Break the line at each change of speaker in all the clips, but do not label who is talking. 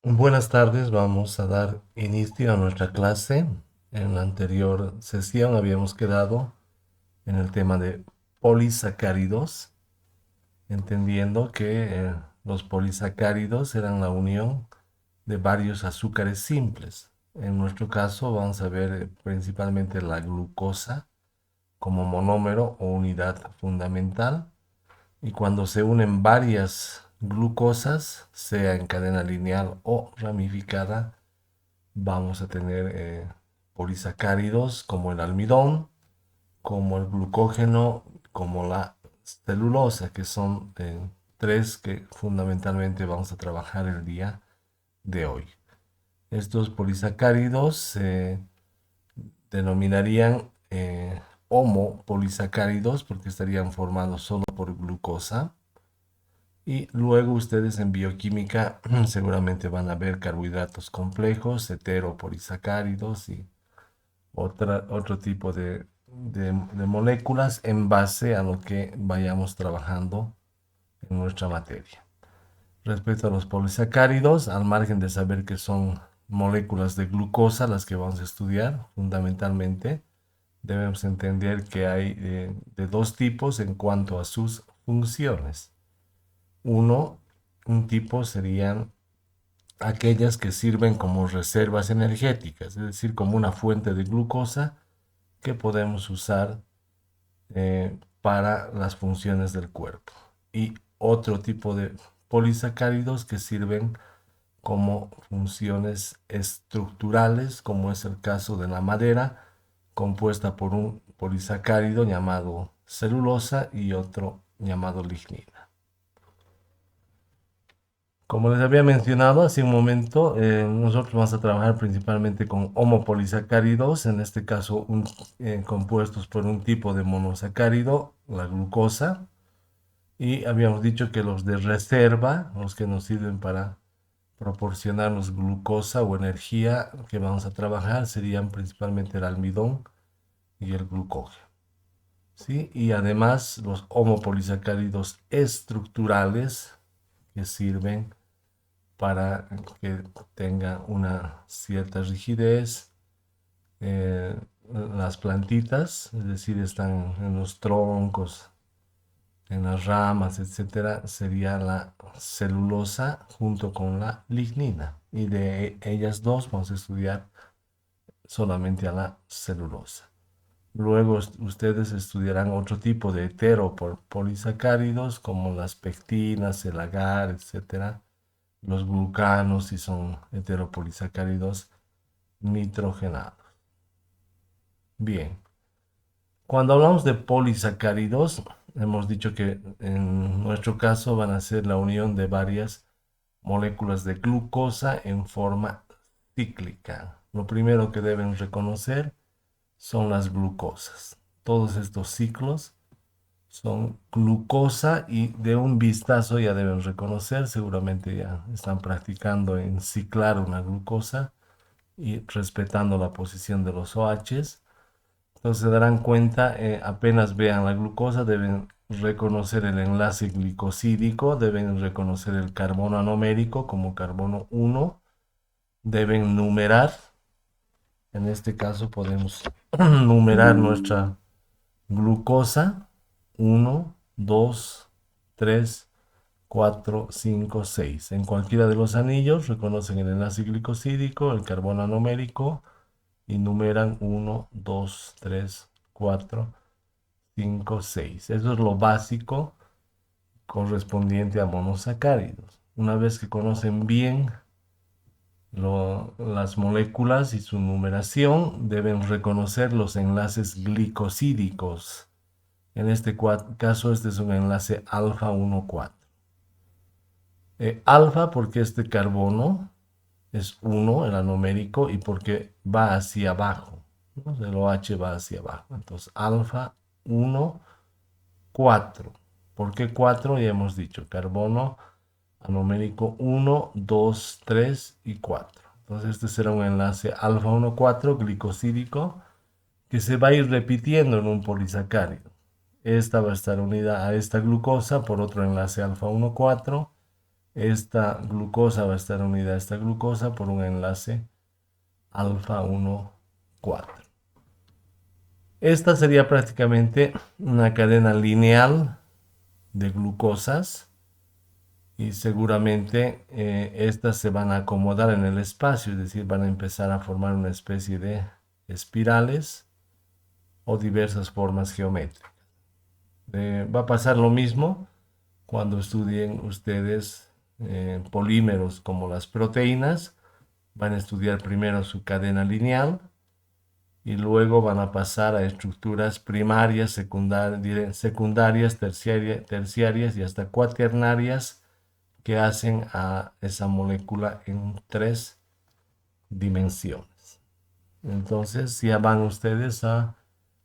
Buenas tardes, vamos a dar inicio a nuestra clase. En la anterior sesión habíamos quedado en el tema de polisacáridos, entendiendo que los polisacáridos eran la unión de varios azúcares simples. En nuestro caso vamos a ver principalmente la glucosa como monómero o unidad fundamental. Y cuando se unen varias glucosas, sea en cadena lineal o ramificada, vamos a tener polisacáridos como el almidón, como el glucógeno, como la celulosa, que son tres que fundamentalmente vamos a trabajar el día de hoy. Estos polisacáridos se denominarían homopolisacáridos porque estarían formados solo por glucosa. Y luego ustedes en bioquímica seguramente van a ver carbohidratos complejos, heteropolisacáridos y otro tipo de moléculas en base a lo que vayamos trabajando en nuestra materia. Respecto a los polisacáridos, al margen de saber que son moléculas de glucosa las que vamos a estudiar, fundamentalmente, debemos entender que hay de dos tipos en cuanto a sus funciones. Uno, un tipo serían aquellas que sirven como reservas energéticas, es decir, como una fuente de glucosa que podemos usar para las funciones del cuerpo. Y otro tipo de polisacáridos que sirven como funciones estructurales, como es el caso de la madera, compuesta por un polisacárido llamado celulosa y otro llamado lignina. Como les había mencionado hace un momento, nosotros vamos a trabajar principalmente con homopolisacáridos, en este caso compuestos por un tipo de monosacárido, la glucosa, y habíamos dicho que los de reserva, los que nos sirven para proporcionarnos glucosa o energía que vamos a trabajar, serían principalmente el almidón y el glucógeno. ¿Sí? Y además los homopolisacáridos estructurales que sirven para que tenga una cierta rigidez. Eh, las plantitas, es decir, están en los troncos, en las ramas, etcétera, sería la celulosa junto con la lignina. Y de ellas dos vamos a estudiar solamente a la celulosa. Luego ustedes estudiarán otro tipo de heteropolisacáridos como las pectinas, el agar, etcétera, los glucanos si son heteropolisacáridos nitrogenados. Bien, cuando hablamos de polisacáridos, hemos dicho que en nuestro caso van a ser la unión de varias moléculas de glucosa en forma cíclica. Lo primero que deben reconocer son las glucosas. Todos estos ciclos son glucosa y de un vistazo ya deben reconocer, seguramente ya están practicando en ciclar una glucosa y respetando la posición de los OHs. Entonces se darán cuenta, apenas vean la glucosa, deben reconocer el enlace glicosídico, deben reconocer el carbono anomérico como carbono 1, deben numerar. En este caso podemos numerar nuestra glucosa: 1, 2, 3, 4, 5, 6. En cualquiera de los anillos reconocen el enlace glicosídico, el carbono anomérico y numeran 1, 2, 3, 4, 5, 6. Eso es lo básico correspondiente a monosacáridos. Una vez que conocen bien las moléculas y su numeración, deben reconocer los enlaces glicosídicos. En este caso, este es un enlace alfa 1,4. Alfa porque este carbono es 1, el anomérico, y porque va hacia abajo, ¿no? El OH va hacia abajo. Entonces, alfa 1, 4. ¿Por qué 4? Ya hemos dicho, carbono anomérico 1, 2, 3 y 4. Entonces, este será un enlace alfa 1,4 glicosídico que se va a ir repitiendo en un polisacárido. Esta va a estar unida a esta glucosa por otro enlace alfa 1,4 Esta glucosa va a estar unida a esta glucosa por un enlace alfa 1, 4. Esta sería prácticamente una cadena lineal de glucosas y seguramente estas se van a acomodar en el espacio, es decir, van a empezar a formar una especie de espirales o diversas formas geométricas. Va a pasar lo mismo cuando estudien ustedes polímeros como las proteínas. Van a estudiar primero su cadena lineal y luego van a pasar a estructuras primarias, secundarias, terciarias y hasta cuaternarias que hacen a esa molécula en 3 dimensiones. Entonces ya van ustedes a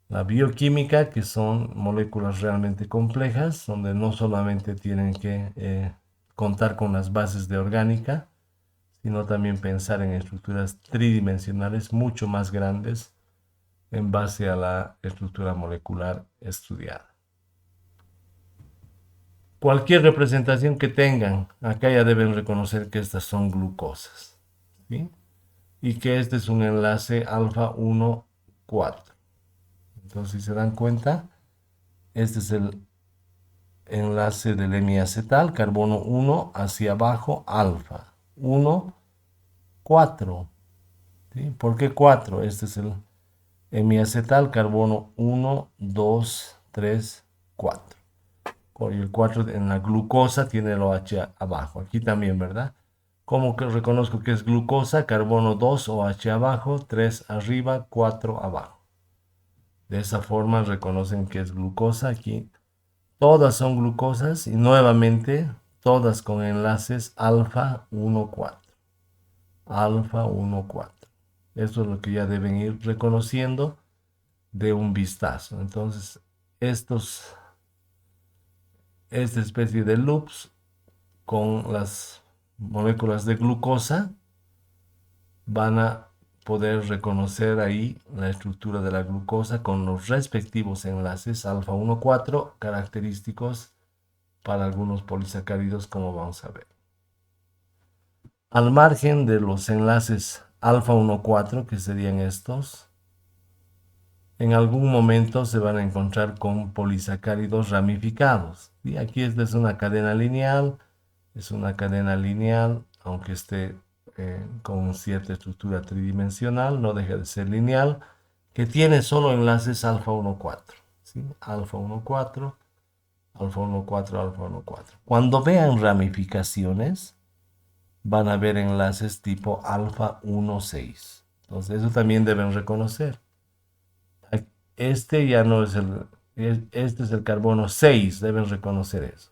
la bioquímica, que son moléculas realmente complejas, donde no solamente tienen que contar con las bases de orgánica, sino también pensar en estructuras tridimensionales mucho más grandes en base a la estructura molecular estudiada. Cualquier representación que tengan, acá ya deben reconocer que estas son glucosas, ¿sí? Y que este es un enlace alfa 1, 4. Entonces, si se dan cuenta, este es el enlace del hemiacetal, carbono 1 hacia abajo, alfa 1, 4. ¿Sí? ¿Por qué 4? Este es el hemiacetal, carbono 1, 2, 3, 4. Y el 4 en la glucosa tiene el OH abajo. Aquí también, ¿verdad? ¿Cómo que reconozco que es glucosa? Carbono 2, OH abajo, 3 arriba, 4 abajo. De esa forma reconocen que es glucosa aquí. Todas son glucosas y nuevamente todas con enlaces alfa 1, 4. Alfa 1, 4. Esto es lo que ya deben ir reconociendo de un vistazo. Entonces, esta especie de loops con las moléculas de glucosa van a poder reconocer ahí la estructura de la glucosa con los respectivos enlaces alfa 1, 4 característicos para algunos polisacáridos, como vamos a ver. Al margen de los enlaces alfa 1, 4, que serían estos, en algún momento se van a encontrar con polisacáridos ramificados. Y aquí esta es una cadena lineal, aunque esté con cierta estructura tridimensional, no deja de ser lineal, que tiene solo enlaces alfa 1, 4. ¿Sí? Alfa 1, 4, alfa 1, 4, alfa 1, 4. Cuando vean ramificaciones, van a ver enlaces tipo alfa 1, 6. Entonces, eso también deben reconocer. Este ya no es este es el carbono 6, deben reconocer eso.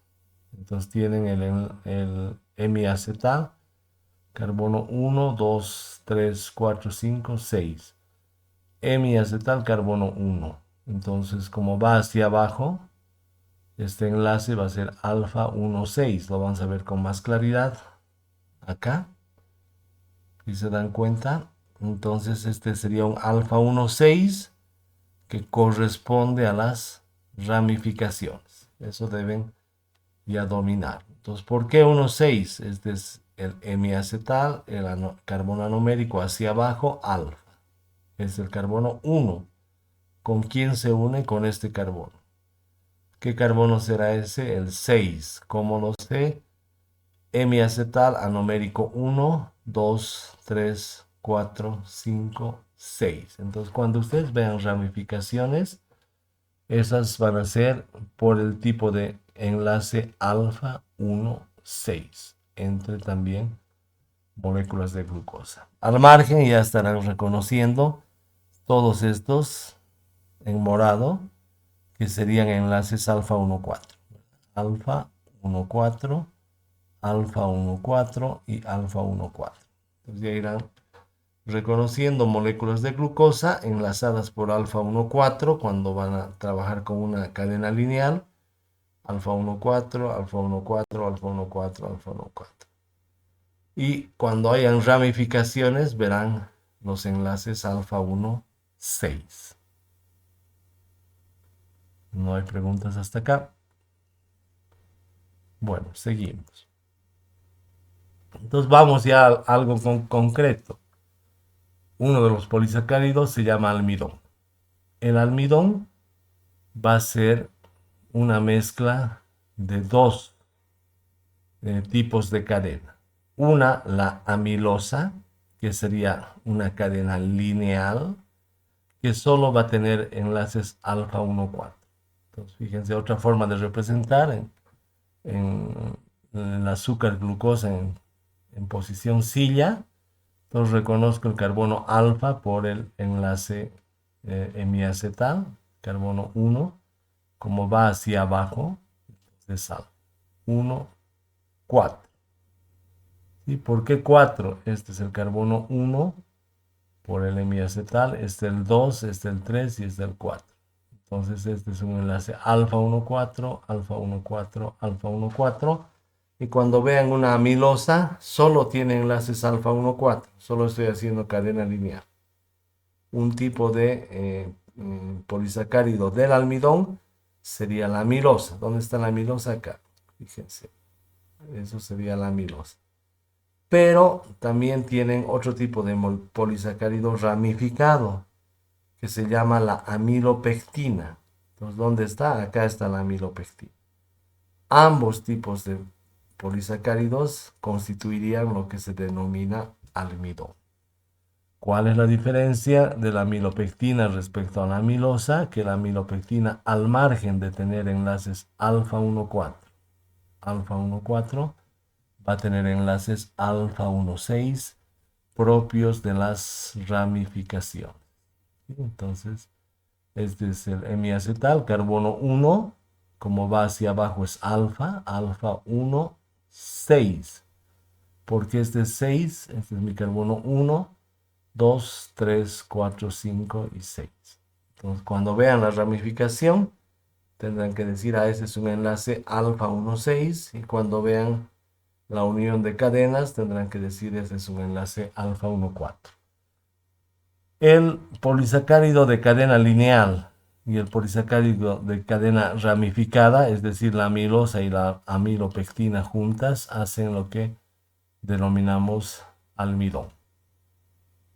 Entonces tienen el hemiacetal, carbono 1, 2, 3, 4, 5, 6. Hemiacetal, carbono 1. Entonces, como va hacia abajo, este enlace va a ser alfa 1, 6. Lo vamos a ver con más claridad acá. Si se dan cuenta, entonces este sería un alfa 1, 6 que corresponde a las ramificaciones. Eso deben ya dominar. Entonces, ¿por qué 1, 6? Este es el hemiacetal, el carbono anomérico hacia abajo, alfa. Es el carbono 1. ¿Con quién se une? Con este carbono. ¿Qué carbono será ese? El 6. ¿Cómo lo sé? Hemiacetal anomérico 1, 2, 3, 4, 5, 6. Entonces, cuando ustedes vean ramificaciones, esas van a ser por el tipo de enlace alfa 1, 6, entre también moléculas de glucosa. Al margen ya estarán reconociendo todos estos en morado, que serían enlaces alfa 1, 4. Alfa 1, 4, alfa 1, 4 y alfa 1, 4. Entonces ya irán reconociendo moléculas de glucosa enlazadas por alfa 1, 4 cuando van a trabajar con una cadena lineal. Alfa 1, 4, alfa 1, 4, alfa 1, 4, alfa 1, 4. Y cuando hayan ramificaciones verán los enlaces alfa 1, 6. No hay preguntas hasta acá. Bueno, seguimos. Entonces vamos ya a algo concreto. Uno de los polisacáridos se llama almidón. El almidón va a ser una mezcla de dos tipos de cadena. Una, la amilosa, que sería una cadena lineal, que solo va a tener enlaces alfa 1 4. Entonces, fíjense, otra forma de representar en el azúcar glucosa en posición silla. Entonces reconozco el carbono alfa por el enlace hemiacetal, carbono 1, como va hacia abajo, de sal. 1, 4. ¿Y por qué 4? Este es el carbono 1 por el hemiacetal, este es el 2, este es el 3 y este es el 4. Entonces este es un enlace alfa 1, 4, alfa 1, 4, alfa 1, 4. Y cuando vean una amilosa, solo tiene enlaces alfa 1, 4. Solo estoy haciendo cadena lineal. Un tipo de polisacárido del almidón sería la amilosa. ¿Dónde está la amilosa? Acá. Fíjense. Eso sería la amilosa. Pero también tienen otro tipo de polisacárido ramificado que se llama la amilopectina. Entonces, ¿dónde está? Acá está la amilopectina. Ambos tipos de polisacáridos constituirían lo que se denomina almidón. ¿Cuál es la diferencia de la amilopectina respecto a la amilosa? Que la amilopectina, al margen de tener enlaces alfa 1, 4, alfa 1, 4, va a tener enlaces alfa 1, 6 propios de las ramificaciones. Entonces, este es el hemiacetal, carbono 1, como va hacia abajo es alfa, alfa 1, 6. Porque este es 6, este es mi carbono 1, 2, 3, 4, 5 y 6. Entonces, cuando vean la ramificación, tendrán que decir, este es un enlace alfa 1, 6. Y cuando vean la unión de cadenas, tendrán que decir, este es un enlace alfa 1, 4. El polisacárido de cadena lineal y el polisacárido de cadena ramificada, es decir, la amilosa y la amilopectina juntas, hacen lo que denominamos almidón.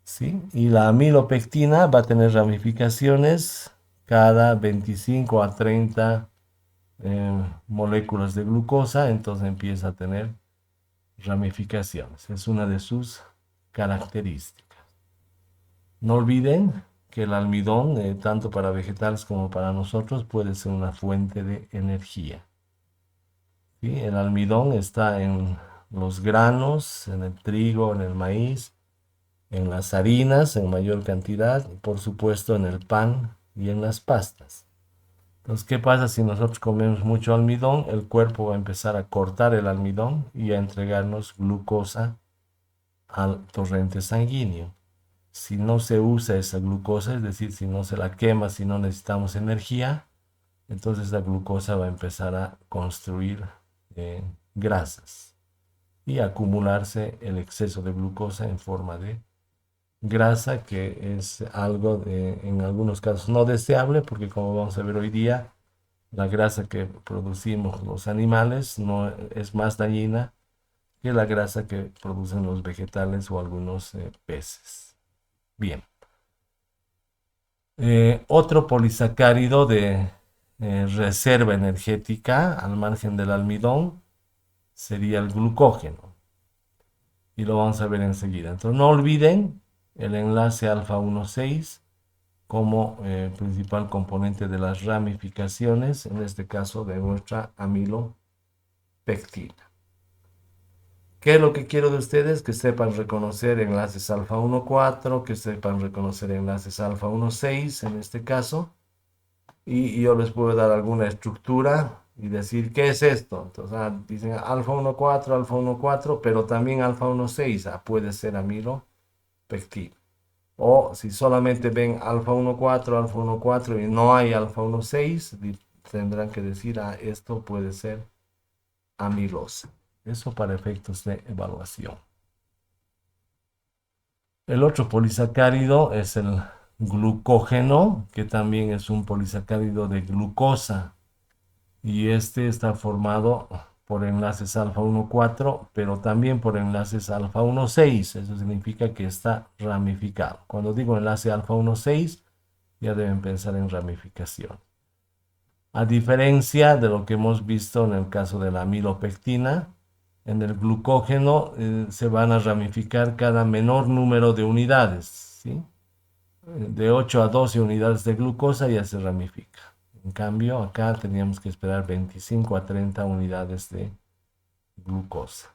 ¿Sí? Y la amilopectina va a tener ramificaciones cada 25 a 30 moléculas de glucosa, entonces empieza a tener ramificaciones. Es una de sus características. No olviden que el almidón, tanto para vegetales como para nosotros, puede ser una fuente de energía. ¿Sí? El almidón está en los granos, en el trigo, en el maíz, en las harinas en mayor cantidad, y por supuesto en el pan y en las pastas. Entonces, ¿qué pasa si nosotros comemos mucho almidón? El cuerpo va a empezar a cortar el almidón y a entregarnos glucosa al torrente sanguíneo. Si no se usa esa glucosa, es decir, si no se la quema, si no necesitamos energía, entonces la glucosa va a empezar a construir grasas y a acumularse el exceso de glucosa en forma de grasa, que es algo en algunos casos no deseable, porque como vamos a ver hoy día, la grasa que producimos los animales no es más dañina que la grasa que producen los vegetales o algunos peces. Bien. Otro polisacárido de reserva energética al margen del almidón sería el glucógeno. Y lo vamos a ver enseguida. Entonces no olviden el enlace alfa 1,6 como principal componente de las ramificaciones, en este caso de nuestra amilopectina. ¿Qué es lo que quiero de ustedes? Que sepan reconocer enlaces alfa 1,4, que sepan reconocer enlaces alfa 1,6 en este caso, y yo les puedo dar alguna estructura y decir, ¿qué es esto? Entonces, dicen alfa 1,4, alfa 1,4, pero también alfa 1,6, puede ser amilopectina. O si solamente ven alfa 1,4, alfa 1,4 y no hay alfa 1,6, tendrán que decir, esto puede ser amilosa. Eso para efectos de evaluación. El otro polisacárido es el glucógeno, que también es un polisacárido de glucosa. Y este está formado por enlaces alfa 1,4, pero también por enlaces alfa 1,6. Eso significa que está ramificado. Cuando digo enlace alfa 1,6, ya deben pensar en ramificación. A diferencia de lo que hemos visto en el caso de la amilopectina, en el glucógeno se van a ramificar cada menor número de unidades, ¿sí? De 8 a 12 unidades de glucosa ya se ramifica. En cambio, acá teníamos que esperar 25 a 30 unidades de glucosa.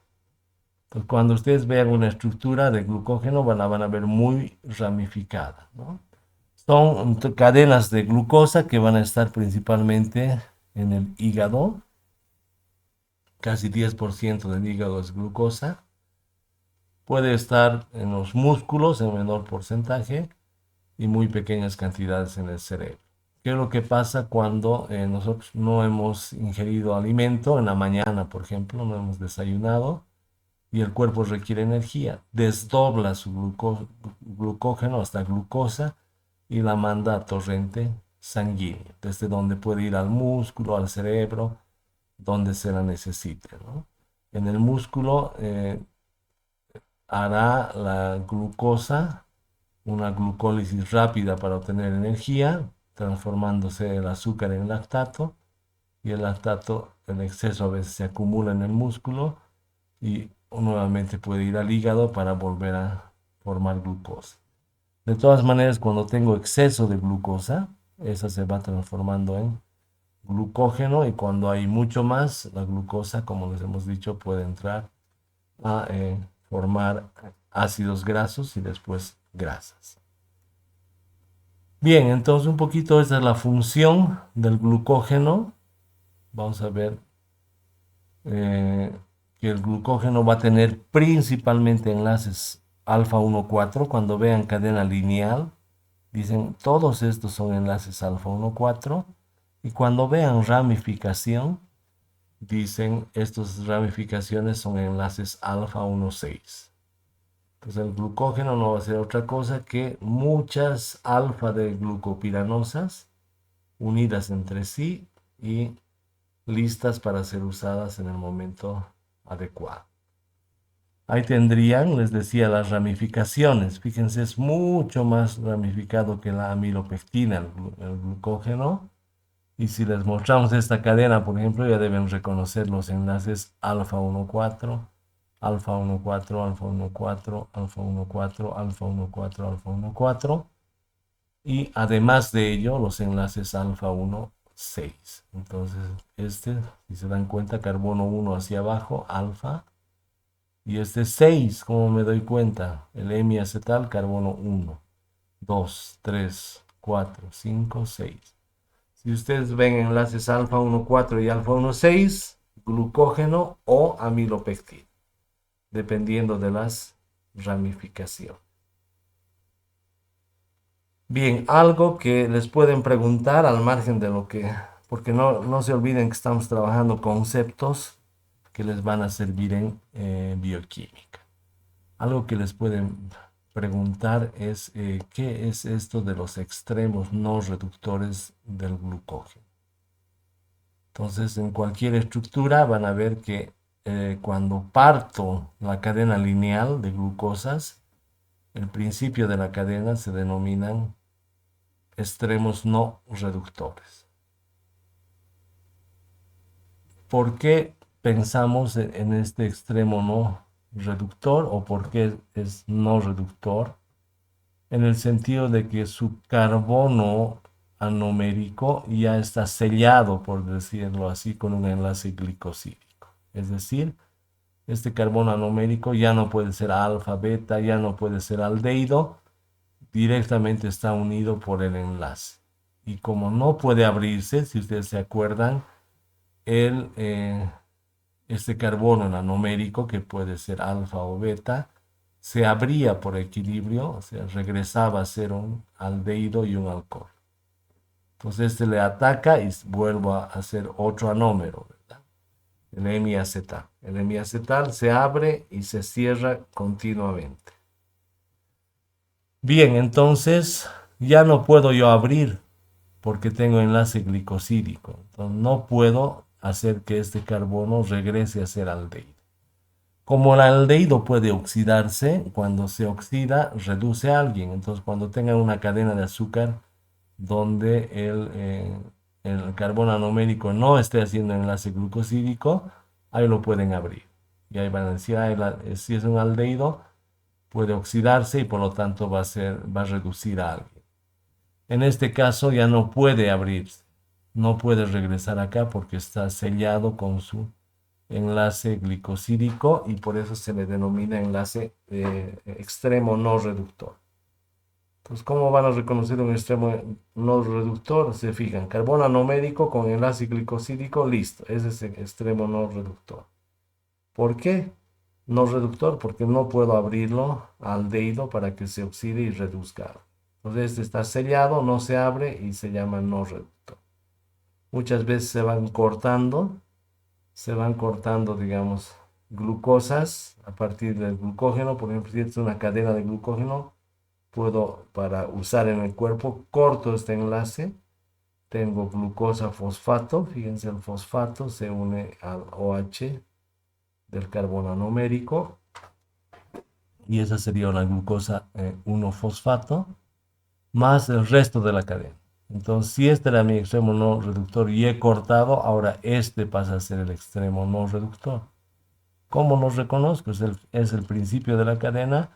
Entonces, cuando ustedes vean una estructura de glucógeno, la van a ver muy ramificada, ¿no? Son cadenas de glucosa que van a estar principalmente en el hígado. Casi 10% del hígado es glucosa. Puede estar en los músculos en menor porcentaje y muy pequeñas cantidades en el cerebro. ¿Qué es lo que pasa cuando nosotros no hemos ingerido alimento en la mañana, por ejemplo, no hemos desayunado y el cuerpo requiere energía? Desdobla su glucógeno hasta glucosa y la manda a torrente sanguíneo, desde donde puede ir al músculo, al cerebro, donde se la necesite, ¿no? En el músculo hará la glucosa una glucólisis rápida para obtener energía, transformándose el azúcar en lactato, y el lactato en exceso a veces se acumula en el músculo y nuevamente puede ir al hígado para volver a formar glucosa. De todas maneras, cuando tengo exceso de glucosa, esa se va transformando en glucógeno, y cuando hay mucho más, la glucosa, como les hemos dicho, puede entrar a formar ácidos grasos y después grasas. Bien, entonces un poquito esa es la función del glucógeno. Vamos a ver eh, que el glucógeno va a tener principalmente enlaces alfa 1,4. Cuando vean cadena lineal, dicen todos estos son enlaces alfa 1,4. Y cuando vean ramificación, dicen estas ramificaciones son enlaces alfa 1,6. Entonces el glucógeno no va a ser otra cosa que muchas alfa de glucopiranosas unidas entre sí y listas para ser usadas en el momento adecuado. Ahí tendrían, les decía, las ramificaciones. Fíjense, es mucho más ramificado que la amilopectina, el glucógeno. Y si les mostramos esta cadena, por ejemplo, ya deben reconocer los enlaces alfa 1,4, alfa 1,4, alfa 1,4, alfa 1,4, alfa 1,4, alfa 1,4. Y además de ello, los enlaces alfa 1,6. Entonces, si se dan cuenta, carbono 1 hacia abajo, alfa. Y 6, ¿cómo me doy cuenta? El hemiacetal, carbono 1, 2, 3, 4, 5, 6. Si ustedes ven enlaces alfa 1,4 y alfa 1,6, glucógeno o amilopectina, dependiendo de las ramificaciones. Bien, algo que les pueden preguntar al margen de lo que, porque no se olviden que estamos trabajando conceptos que les van a servir en bioquímica. Algo que les pueden preguntar es ¿qué es esto de los extremos no reductores del glucógeno? Entonces, en cualquier estructura van a ver que cuando parto la cadena lineal de glucosas, el principio de la cadena se denominan extremos no reductores. ¿Por qué pensamos en este extremo no reductor, o por qué es no reductor? En el sentido de que su carbono anomérico ya está sellado, por decirlo así, con un enlace glicosídico. Es decir, este carbono anomérico ya no puede ser alfa, beta, ya no puede ser aldehído, directamente está unido por el enlace. Y como no puede abrirse, si ustedes se acuerdan, este carbono anomérico, que puede ser alfa o beta, se abría por equilibrio, o sea, regresaba a ser un aldehído y un alcohol. Entonces este le ataca y vuelve a hacer otro anómero, ¿verdad? El hemiacetal. El hemiacetal se abre y se cierra continuamente. Bien, entonces ya no puedo yo abrir porque tengo enlace glicosídico. Entonces no puedo hacer que este carbono regrese a ser aldehído. Como el aldehído puede oxidarse, cuando se oxida reduce a alguien. Entonces cuando tengan una cadena de azúcar donde el carbono anomérico no esté haciendo enlace glucosídico, ahí lo pueden abrir. Y ahí van a decir, si es un aldehído, puede oxidarse y por lo tanto va a reducir a alguien. En este caso ya no puede abrirse, no puede regresar acá porque está sellado con su enlace glicosídico y por eso se le denomina enlace extremo no reductor. Entonces, ¿cómo van a reconocer un extremo no reductor? Se fijan, carbono anomérico con enlace glicosídico, listo, ese es el extremo no reductor. ¿Por qué no reductor? Porque no puedo abrirlo al aldehído para que se oxide y reduzca. Entonces, este está sellado, no se abre y se llama no reductor. Muchas veces se van cortando, digamos, glucosas a partir del glucógeno. Por ejemplo, si es una cadena de glucógeno, puedo, para usar en el cuerpo, corto este enlace. Tengo glucosa fosfato, fíjense, el fosfato se une al OH del carbono anomérico y esa sería una glucosa 1-fosfato más el resto de la cadena. Entonces, si este era mi extremo no reductor y he cortado, ahora este pasa a ser el extremo no reductor. ¿Cómo lo reconozco? Es el principio de la cadena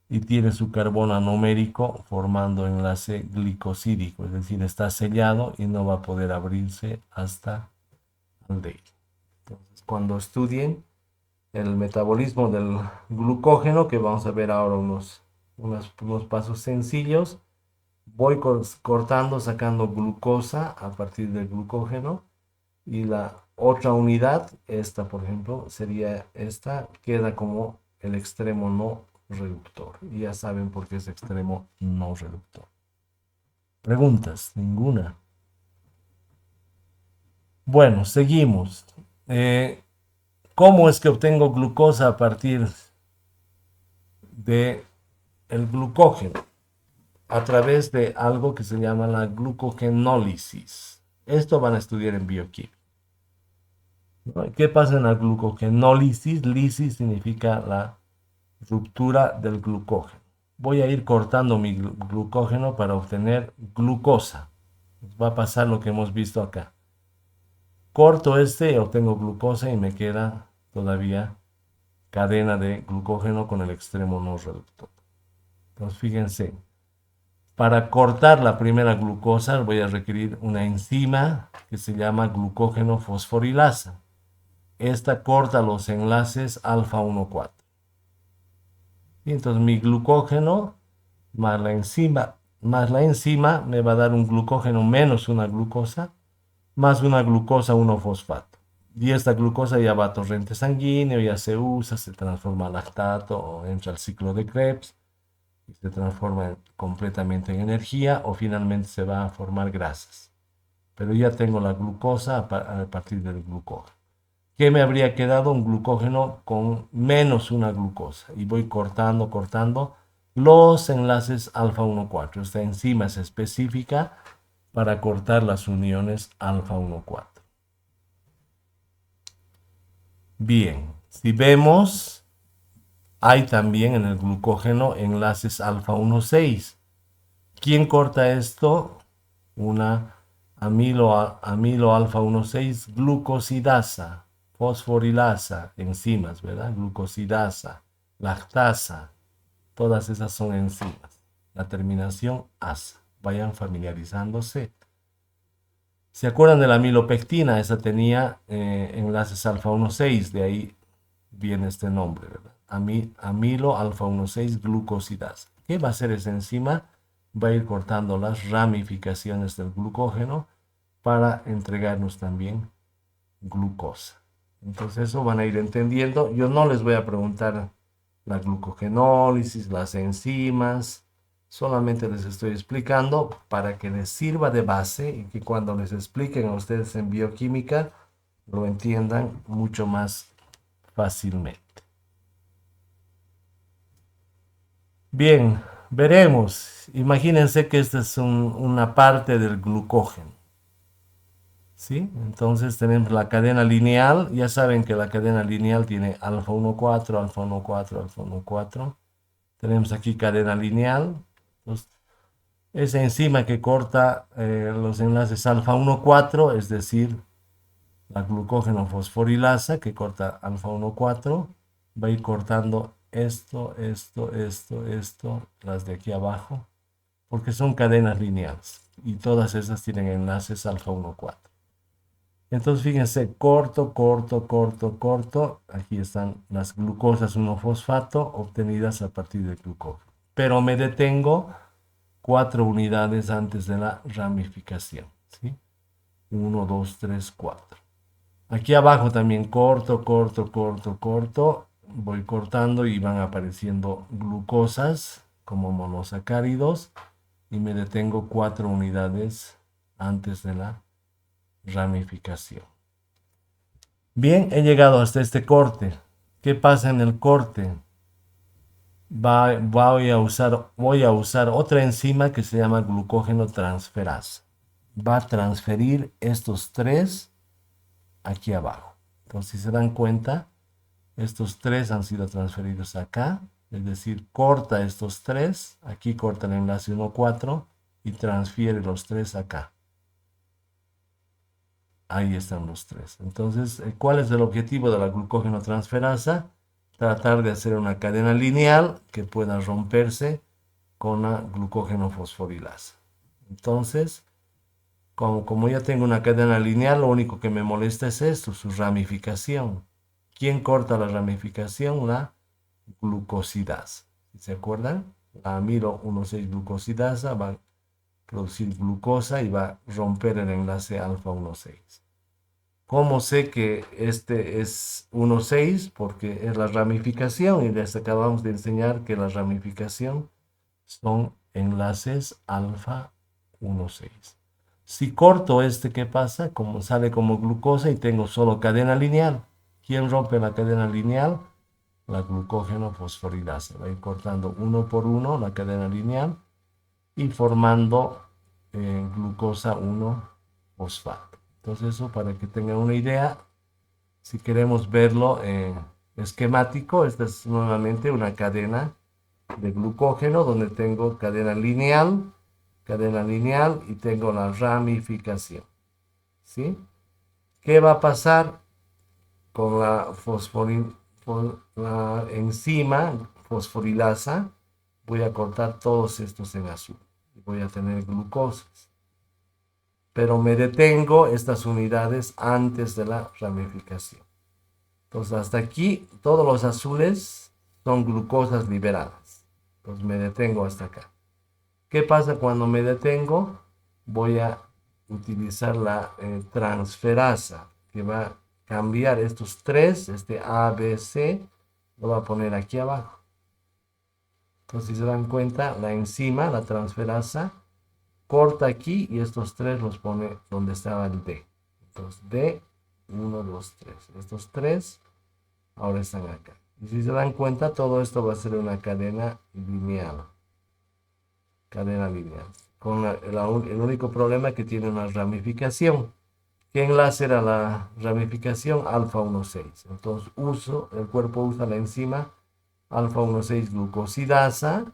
y tiene su carbono anomérico formando enlace glicosídico, es decir, está sellado y no va a poder abrirse hasta aldehído. Entonces, cuando estudien el metabolismo del glucógeno, que vamos a ver ahora unos pasos sencillos, voy cortando, sacando glucosa a partir del glucógeno y la otra unidad, esta por ejemplo, sería esta, queda como el extremo no reductor. Y ya saben por qué es extremo no reductor. ¿Preguntas? Ninguna. Bueno, seguimos. ¿Cómo es que obtengo glucosa a partir de el glucógeno? A través de algo que se llama la glucogenólisis. Esto van a estudiar en bioquímica. ¿Qué pasa en la glucogenólisis? Lisis significa la ruptura del glucógeno. Voy a ir cortando mi glucógeno para obtener glucosa. Va a pasar lo que hemos visto acá. Corto este, obtengo glucosa y me queda todavía cadena de glucógeno con el extremo no reductor. Entonces, fíjense, para cortar la primera glucosa voy a requerir una enzima que se llama glucógeno fosforilasa. Esta corta los enlaces alfa 1,4. Y entonces mi glucógeno más la enzima me va a dar un glucógeno menos una glucosa, más una glucosa 1-fosfato. Y esta glucosa ya va a torrente sanguíneo, ya se usa, se transforma a lactato o entra al ciclo de Krebs y se transforma completamente en energía o finalmente se va a formar grasas. Pero ya tengo la glucosa a partir del glucógeno. ¿Qué me habría quedado? Un glucógeno con menos una glucosa. Y voy cortando los enlaces alfa 1,4. Esta enzima es específica para cortar las uniones alfa 1,4. Bien, si vemos, hay también en el glucógeno enlaces alfa 1,6. ¿Quién corta esto? Una amilo alfa 1,6 glucosidasa, fosforilasa, enzimas, ¿verdad? Glucosidasa, lactasa, todas esas son enzimas. La terminación asa. Vayan familiarizándose. ¿Se acuerdan de la amilopectina? Esa tenía enlaces alfa 1,6, de ahí viene este nombre, ¿verdad? Amilo alfa 1,6 glucosidasa. ¿Qué va a hacer esa enzima? Va a ir cortando las ramificaciones del glucógeno para entregarnos también glucosa. Entonces eso van a ir entendiendo. Yo no les voy a preguntar la glucogenólisis, las enzimas, solamente les estoy explicando para que les sirva de base y que cuando les expliquen a ustedes en bioquímica lo entiendan mucho más fácilmente. Bien, veremos. Imagínense que esta es una parte del glucógeno. ¿sí? Entonces tenemos la cadena lineal. Ya saben que la cadena lineal tiene alfa 1 4 alfa 1 4 alfa 1 4. Tenemos aquí cadena lineal. Entonces, esa enzima que corta los enlaces alfa 1 4, es decir, la glucógeno fosforilasa que corta alfa 1 4, va a ir cortando esto, las de aquí abajo, porque son cadenas lineales y todas esas tienen enlaces alfa 1 4. Entonces fíjense, corto. Aquí están las glucosas 1-fosfato obtenidas a partir del glucógeno. Pero me detengo 4 unidades antes de la ramificación. ¿Sí? 1, 2, 3, 4. Aquí abajo también corto. Voy cortando y van apareciendo glucosas como monosacáridos y me detengo 4 unidades antes de la ramificación. Bien, he llegado hasta este corte. ¿Qué pasa en el corte? Voy a usar otra enzima que se llama glucógeno transferasa. Va a transferir estos tres aquí abajo. Entonces, si se dan cuenta, estos tres han sido transferidos acá, es decir, corta estos tres, aquí corta el enlace 1,4 y transfiere los tres acá. Ahí están los tres. Entonces, ¿cuál es el objetivo de la glucógeno transferasa? Tratar de hacer una cadena lineal que pueda romperse con la glucógeno fosforilasa. Entonces, como ya tengo una cadena lineal, lo único que me molesta es esto, su ramificación. ¿Quién corta la ramificación? La glucosidasa. ¿Se acuerdan? La amilo 1,6 glucosidasa va a producir glucosa y va a romper el enlace alfa 1,6. ¿Cómo sé que este es 1,6? Porque es la ramificación y les acabamos de enseñar que la ramificación son enlaces alfa 1,6. Si corto este, ¿qué pasa? Como sale como glucosa y tengo solo cadena lineal. ¿Quién rompe la cadena lineal? La glucógeno fosforilasa. Va a ir cortando uno por uno la cadena lineal y formando glucosa 1-fosfato. Entonces eso para que tengan una idea, si queremos verlo esquemático, esta es nuevamente una cadena de glucógeno donde tengo cadena lineal y tengo la ramificación. ¿Sí? ¿Qué va a pasar con la enzima fosforilasa? Voy a cortar todos estos en azul. Voy a tener glucosas. Pero me detengo estas unidades antes de la ramificación. Entonces hasta aquí todos los azules son glucosas liberadas. Entonces me detengo hasta acá. ¿Qué pasa cuando me detengo? Voy a utilizar la transferasa que va a cambiar estos tres, este A, B, C, lo va a poner aquí abajo. Entonces si se dan cuenta, la enzima, la transferasa, corta aquí y estos tres los pone donde estaba el D. Entonces D, 1, 2, 3. Estos tres ahora están acá. Y si se dan cuenta, todo esto va a ser una cadena lineal. Cadena lineal. Con el único problema que tiene una ramificación. ¿Qué enlace era la ramificación? Alfa 1,6. Entonces el cuerpo usa la enzima alfa 1,6 glucosidasa,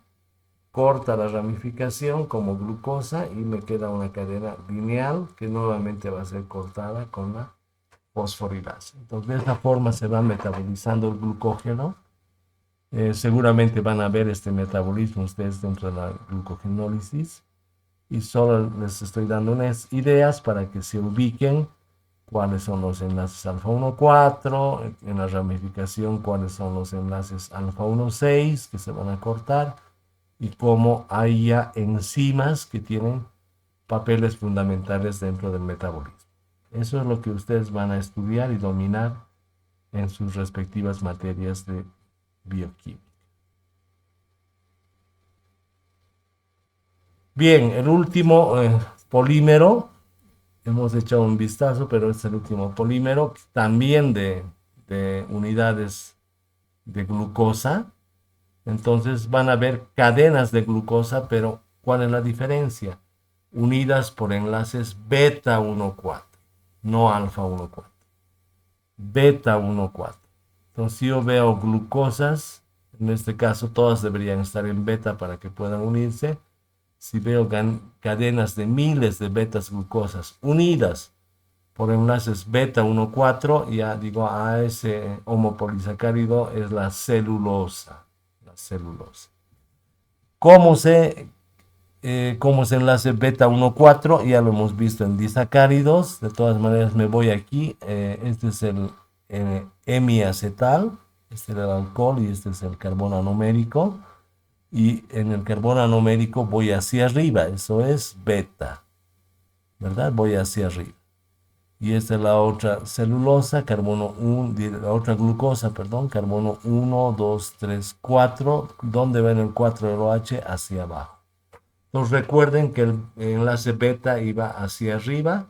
corta la ramificación como glucosa y me queda una cadena lineal que nuevamente va a ser cortada con la fosforilasa. Entonces de esta forma se va metabolizando el glucógeno. Seguramente van a ver este metabolismo ustedes dentro de la glucogenólisis y solo les estoy dando unas ideas para que se ubiquen cuáles son los enlaces alfa 1,4, en la ramificación cuáles son los enlaces alfa 1,6 que se van a cortar y cómo hay ya enzimas que tienen papeles fundamentales dentro del metabolismo. Eso es lo que ustedes van a estudiar y dominar en sus respectivas materias de bioquímica. Bien, el último polímero, hemos echado un vistazo, pero es el último polímero, también de unidades de glucosa. Entonces van a ver cadenas de glucosa, pero ¿cuál es la diferencia? Unidas por enlaces beta 1,4. no alfa 1,4. Beta 1,4. Entonces, si yo veo glucosas, en este caso todas deberían estar en beta para que puedan unirse. Si veo cadenas de miles de betas glucosas unidas por enlaces beta 1,4, ya digo, a ese homopolisacárido es la celulosa. La celulosa. ¿Cómo cómo se enlace beta 1,4? Ya lo hemos visto en disacáridos. De todas maneras, me voy aquí. Este es el hemiacetal. Este es el alcohol y este es el carbono anomérico. Y en el carbono anomérico voy hacia arriba. Eso es beta, ¿verdad? Voy hacia arriba. Y esta es la otra celulosa, carbono 1, la otra glucosa, perdón, carbono 1, 2, 3, 4. ¿Dónde ven el 4 del OH? Hacia abajo. Entonces recuerden que el enlace beta iba hacia arriba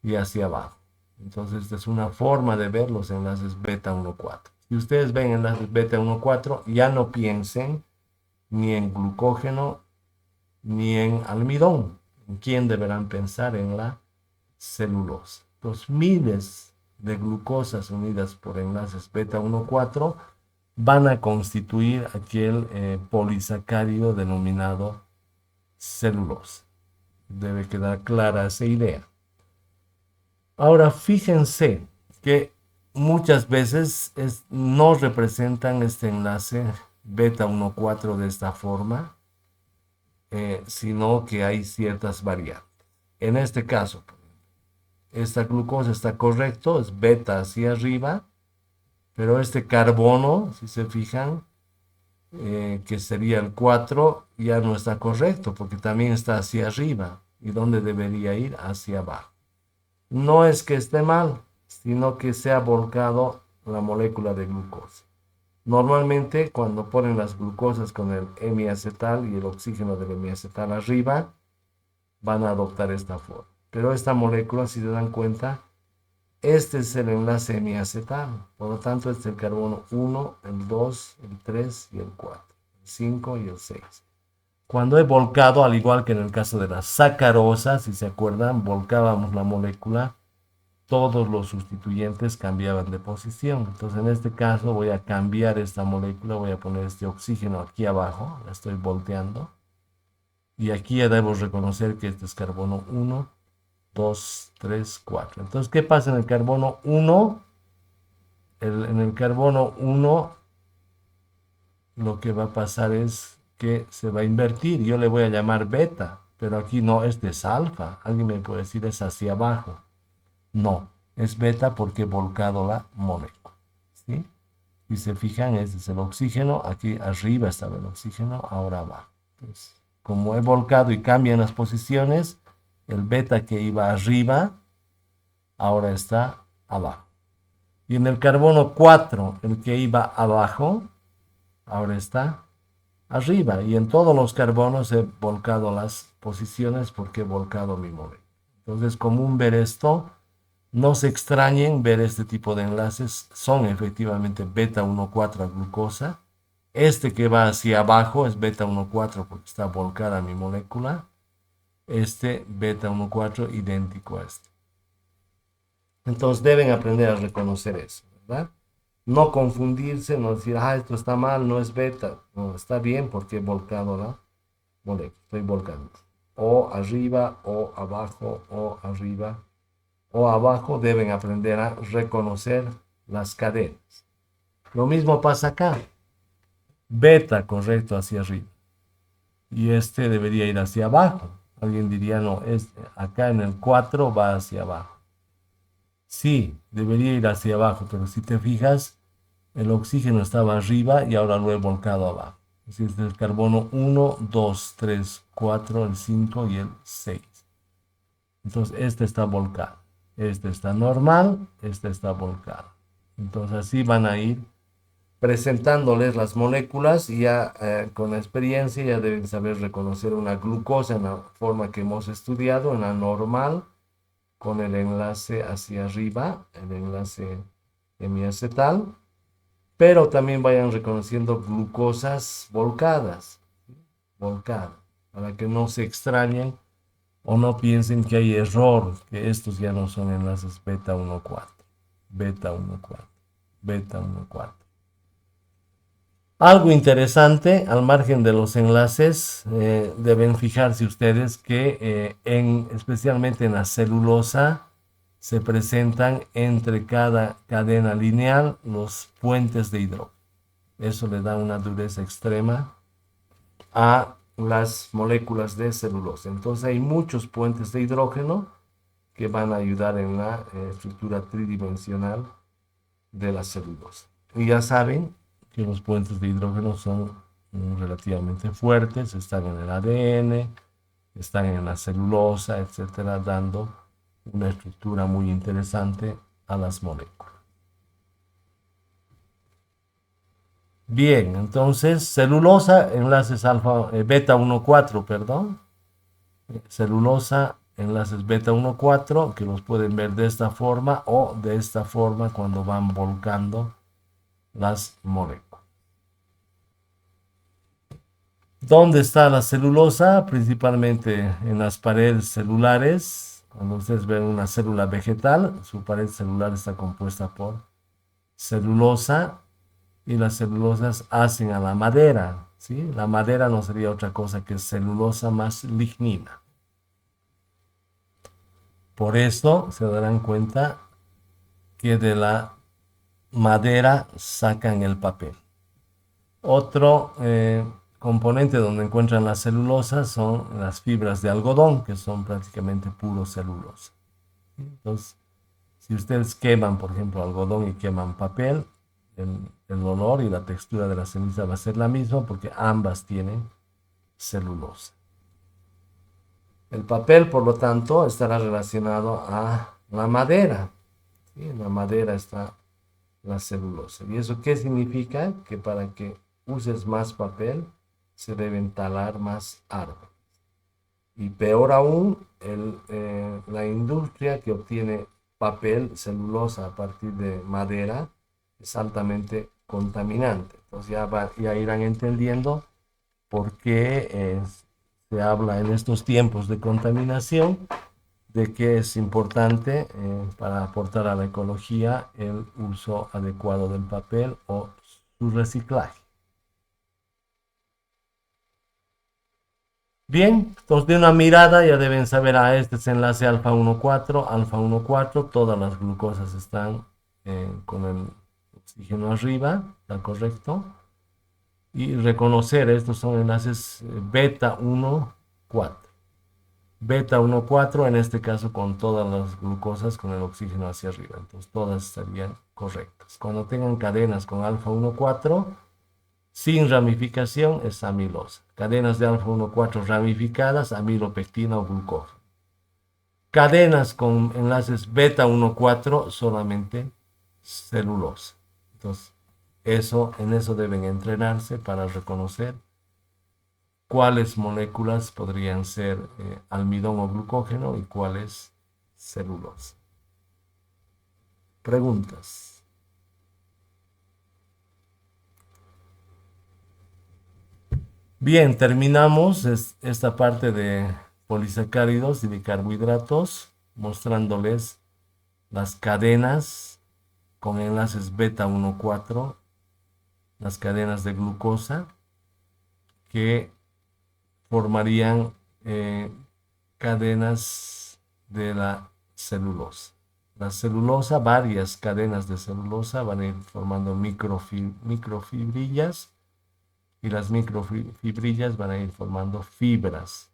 y hacia abajo. Entonces esta es una forma de ver los enlaces beta 1,4. Si ustedes ven enlaces beta 1,4, ya no piensen ni en glucógeno ni en almidón. ¿En quién deberán pensar? En la celulosa. Los miles de glucosas unidas por enlaces beta 1,4 van a constituir aquel polisacárido denominado celulosa. Debe quedar clara esa idea. Ahora, fíjense que muchas veces no representan este enlace beta 1,4 de esta forma, sino que hay ciertas variantes. En este caso, esta glucosa está correcto, es beta hacia arriba, pero este carbono, si se fijan, que sería el 4, ya no está correcto, porque también está hacia arriba. ¿Y dónde debería ir? Hacia abajo. No es que esté mal, sino que se ha volcado la molécula de glucosa. Normalmente, cuando ponen las glucosas con el hemiacetal y el oxígeno del hemiacetal arriba, van a adoptar esta forma. Pero esta molécula, si se dan cuenta, este es el enlace hemiacetal. Por lo tanto, este es el carbono 1, el 2, el 3 y el 4, el 5 y el 6. Cuando he volcado, al igual que en el caso de la sacarosa, si se acuerdan, volcábamos la molécula, todos los sustituyentes cambiaban de posición. Entonces, en este caso voy a cambiar esta molécula, voy a poner este oxígeno aquí abajo, la estoy volteando. Y aquí ya debo reconocer que este es carbono 1, 2, 3, 4. Entonces, ¿qué pasa en el carbono 1? En el carbono 1 lo que va a pasar es que se va a invertir. Yo le voy a llamar beta, pero aquí no, este es alfa. Alguien me puede decir es hacia abajo. No, es beta porque he volcado la molécula. ¿Sí? Si se fijan, este es el oxígeno. Aquí arriba estaba el oxígeno, ahora abajo. Entonces, como he volcado y cambian las posiciones, el beta que iba arriba, ahora está abajo. Y en el carbono 4, el que iba abajo, ahora está arriba. Y en todos los carbonos he volcado las posiciones porque he volcado mi molécula. Entonces es común ver esto. No se extrañen ver este tipo de enlaces. Son efectivamente beta 1,4 glucosa. Este que va hacia abajo es beta 1,4 porque está volcada mi molécula. Este beta 1,4 idéntico a este. Entonces deben aprender a reconocer eso, ¿verdad? No confundirse, no decir, esto está mal, no es beta. No, está bien porque he volcado la molécula, estoy volcando. O arriba, o abajo, o arriba, o abajo, deben aprender a reconocer las cadenas. Lo mismo pasa acá. Beta, correcto, hacia arriba. Y este debería ir hacia abajo. Alguien diría, no, acá en el 4 va hacia abajo. Sí, debería ir hacia abajo, pero si te fijas, el oxígeno estaba arriba y ahora lo he volcado abajo. Es decir, el carbono 1, 2, 3, 4, el 5 y el 6. Entonces, este está volcado. Este está normal, este está volcado. Entonces, así van a ir presentándoles las moléculas y ya con la experiencia ya deben saber reconocer una glucosa en la forma que hemos estudiado, en la normal, con el enlace hacia arriba, el enlace hemiacetal, pero también vayan reconociendo glucosas volcadas, para que no se extrañen O no piensen que hay error, que estos ya no son enlaces beta 1,4, beta 1,4, beta 1,4. Algo interesante, al margen de los enlaces, deben fijarse ustedes que especialmente en la celulosa se presentan entre cada cadena lineal los puentes de hidrógeno. Eso le da una dureza extrema a las moléculas de celulosa. Entonces hay muchos puentes de hidrógeno que van a ayudar en la estructura tridimensional de la celulosa. Y ya saben que los puentes de hidrógeno son relativamente fuertes, están en el ADN, están en la celulosa, etcétera, dando una estructura muy interesante a las moléculas. Bien, entonces celulosa, enlaces alfa, beta 1,4, perdón. Celulosa, enlaces beta 1,4, que los pueden ver de esta forma o de esta forma cuando van volcando las moléculas. ¿Dónde está la celulosa? Principalmente en las paredes celulares. Cuando ustedes ven una célula vegetal, su pared celular está compuesta por celulosa y las celulosas hacen a la madera, ¿sí? La madera no sería otra cosa que celulosa más lignina. Por eso se darán cuenta que de la madera sacan el papel. Otro componente donde encuentran la celulosa son las fibras de algodón, que son prácticamente puro celulosa. Entonces, si ustedes queman, por ejemplo, algodón y queman papel, el olor y la textura de la ceniza va a ser la misma porque ambas tienen celulosa. El papel, por lo tanto, estará relacionado a la madera. ¿Sí? En la madera está la celulosa. ¿Y eso qué significa? Que para que uses más papel, se deben talar más árboles. Y peor aún, la industria que obtiene papel, celulosa a partir de madera, es altamente contaminante. Entonces ya irán entendiendo por qué se habla en estos tiempos de contaminación, de que es importante para aportar a la ecología el uso adecuado del papel o su reciclaje. Bien, entonces de una mirada ya deben saber, este es enlace alfa 1,4, todas las glucosas están con el oxígeno arriba, ¿está correcto? Y reconocer, estos son enlaces beta 1,4. Beta 1,4 en este caso con todas las glucosas con el oxígeno hacia arriba, entonces todas estarían correctas. Cuando tengan cadenas con alfa 1,4, sin ramificación es amilosa. Cadenas de alfa 1,4 ramificadas, amilopectina o glucógeno. Cadenas con enlaces beta 1,4 solamente celulosa. Entonces, en eso deben entrenarse para reconocer cuáles moléculas podrían ser almidón o glucógeno y cuáles celulosa. Preguntas. Bien, terminamos esta parte de polisacáridos y de carbohidratos mostrándoles las cadenas con enlaces beta 1,4, las cadenas de glucosa que formarían cadenas de la celulosa. La celulosa, varias cadenas de celulosa van a ir formando microfibrillas y las microfibrillas van a ir formando fibras.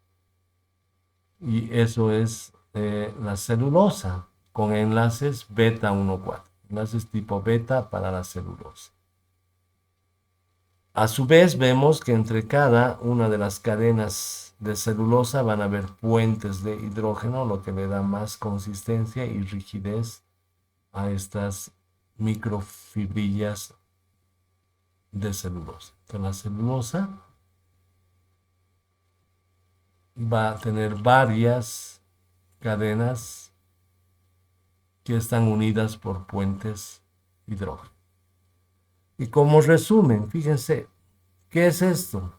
Y eso es la celulosa con enlaces beta 1,4, enlaces tipo beta para la celulosa. A su vez vemos que entre cada una de las cadenas de celulosa van a haber puentes de hidrógeno, lo que le da más consistencia y rigidez a estas microfibrillas de celulosa. Entonces la celulosa va a tener varias cadenas que están unidas por puentes hidrógeno. Y como resumen, fíjense, ¿qué es esto?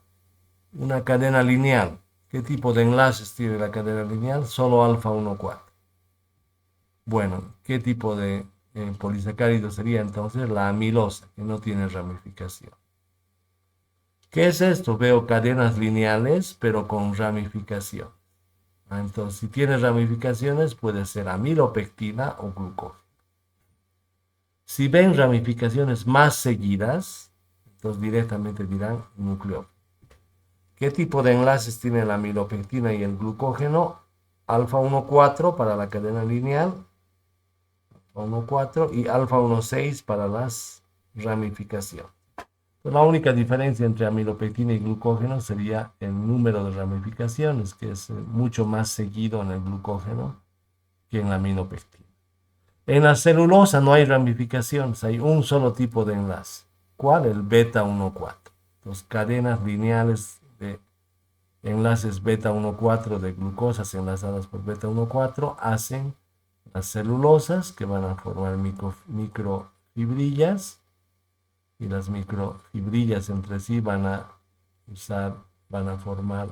Una cadena lineal. ¿Qué tipo de enlaces tiene la cadena lineal? Solo alfa 1,4. Bueno, ¿qué tipo de polisacárido sería entonces? La amilosa, que no tiene ramificación. ¿Qué es esto? Veo cadenas lineales, pero con ramificación. Entonces, si tiene ramificaciones, puede ser amilopectina o glucógeno. Si ven ramificaciones más seguidas, entonces directamente dirán nucleófilo. ¿Qué tipo de enlaces tiene la amilopectina y el glucógeno? Alfa 1,4 para la cadena lineal, 1,4 y alfa 1,6 para las ramificaciones. Pues la única diferencia entre amilopectina y glucógeno sería el número de ramificaciones, que es mucho más seguido en el glucógeno que en la amilopectina. En la celulosa no hay ramificaciones, hay un solo tipo de enlace. ¿Cuál? El beta 1,4. Entonces, cadenas lineales de enlaces beta 1,4 de glucosas enlazadas por beta 1,4 hacen las celulosas que van a formar microfibrillas, y las microfibrillas entre sí van a formar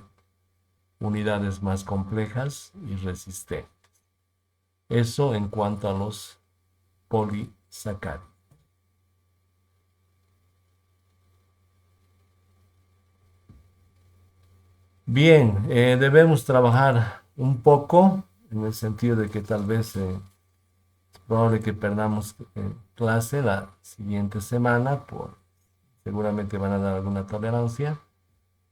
unidades más complejas y resistentes. Eso en cuanto a los polisacáridos. Bien, debemos trabajar un poco en el sentido de que tal vez es probable que perdamos clase la siguiente semana, seguramente van a dar alguna tolerancia.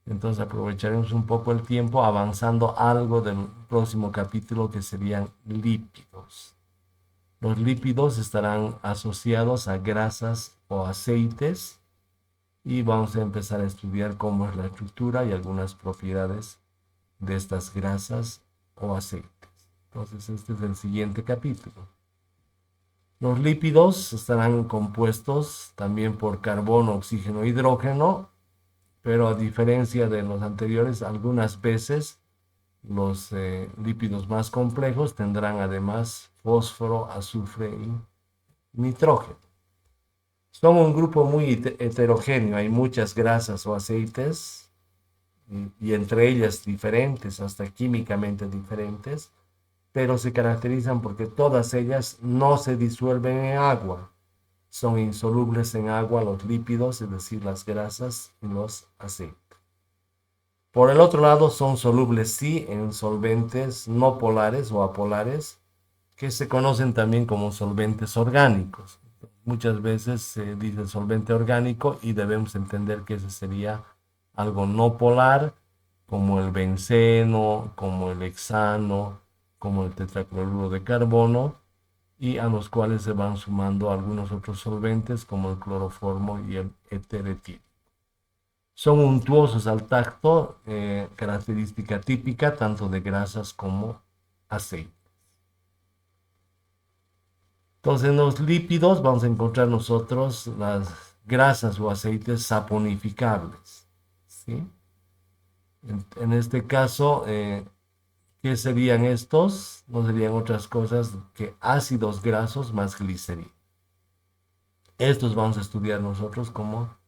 Entonces aprovecharemos un poco el tiempo avanzando algo del próximo capítulo que serían lípidos. Los lípidos estarán asociados a grasas o aceites y vamos a empezar a estudiar cómo es la estructura y algunas propiedades de estas grasas o aceites. Entonces este es el siguiente capítulo. Los lípidos estarán compuestos también por carbono, oxígeno, hidrógeno, pero a diferencia de los anteriores, algunas veces los lípidos más complejos tendrán además fósforo, azufre y nitrógeno. Son un grupo muy heterogéneo, hay muchas grasas o aceites y entre ellas diferentes, hasta químicamente diferentes, pero se caracterizan porque todas ellas no se disuelven en agua. Son insolubles en agua los lípidos, es decir, las grasas y los aceites. Por el otro lado, son solubles sí en solventes no polares o apolares, que se conocen también como solventes orgánicos. Muchas veces se dice solvente orgánico y debemos entender que ese sería algo no polar, como el benceno, como el hexano, como el tetracloruro de carbono, y a los cuales se van sumando algunos otros solventes como el cloroformo y el eteretil. Son untuosos al tacto, característica típica tanto de grasas como aceite. Entonces en los lípidos vamos a encontrar nosotros las grasas o aceites saponificables, ¿sí? En este caso, ¿qué serían estos? No serían otras cosas que ácidos grasos más glicerina. Estos vamos a estudiar nosotros como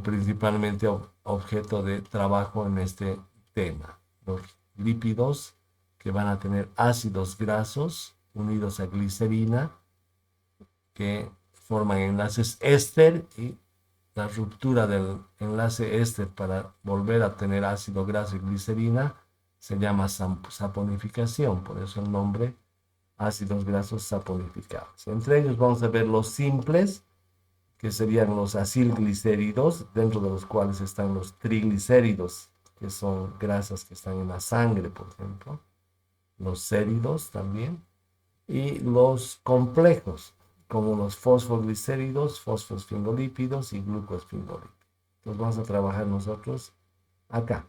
principalmente objeto de trabajo en este tema. Los lípidos que van a tener ácidos grasos unidos a glicerina que forman enlaces éster, y la ruptura del enlace éster para volver a tener ácido graso y glicerina se llama saponificación, por eso el nombre ácidos grasos saponificados. Entre ellos vamos a ver los simples, que serían los acilglicéridos, dentro de los cuales están los triglicéridos, que son grasas que están en la sangre, por ejemplo, los séridos también, y los complejos, como los fosfoglicéridos, fosfosfingolípidos y glucosfingolípidos. Entonces vamos a trabajar nosotros acá.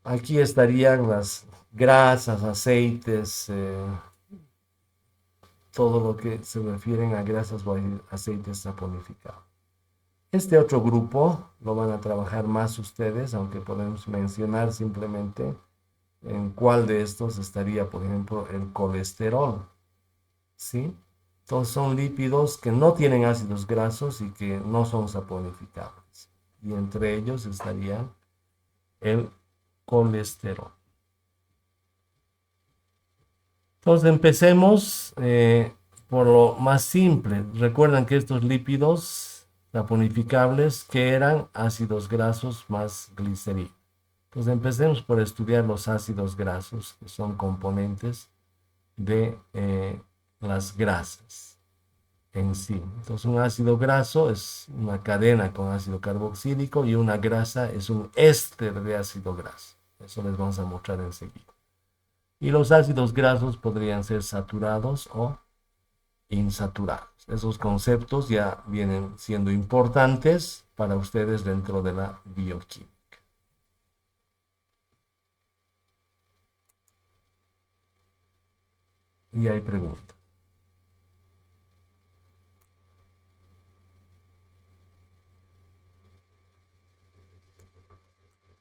Aquí estarían las grasas, aceites, todo lo que se refieren a grasas o aceites saponificados. Este otro grupo lo van a trabajar más ustedes, aunque podemos mencionar simplemente en cuál de estos estaría, por ejemplo, el colesterol, ¿sí? Entonces son lípidos que no tienen ácidos grasos y que no son saponificables. Y entre ellos estaría el colesterol. Entonces empecemos por lo más simple. Recuerdan que estos lípidos saponificables que eran ácidos grasos más glicerina. Entonces empecemos por estudiar los ácidos grasos, que son componentes de las grasas en sí. Entonces un ácido graso es una cadena con ácido carboxílico y una grasa es un éster de ácido graso. Eso les vamos a mostrar enseguida. Y los ácidos grasos podrían ser saturados o insaturados. Esos conceptos ya vienen siendo importantes para ustedes dentro de la bioquímica. Y hay preguntas.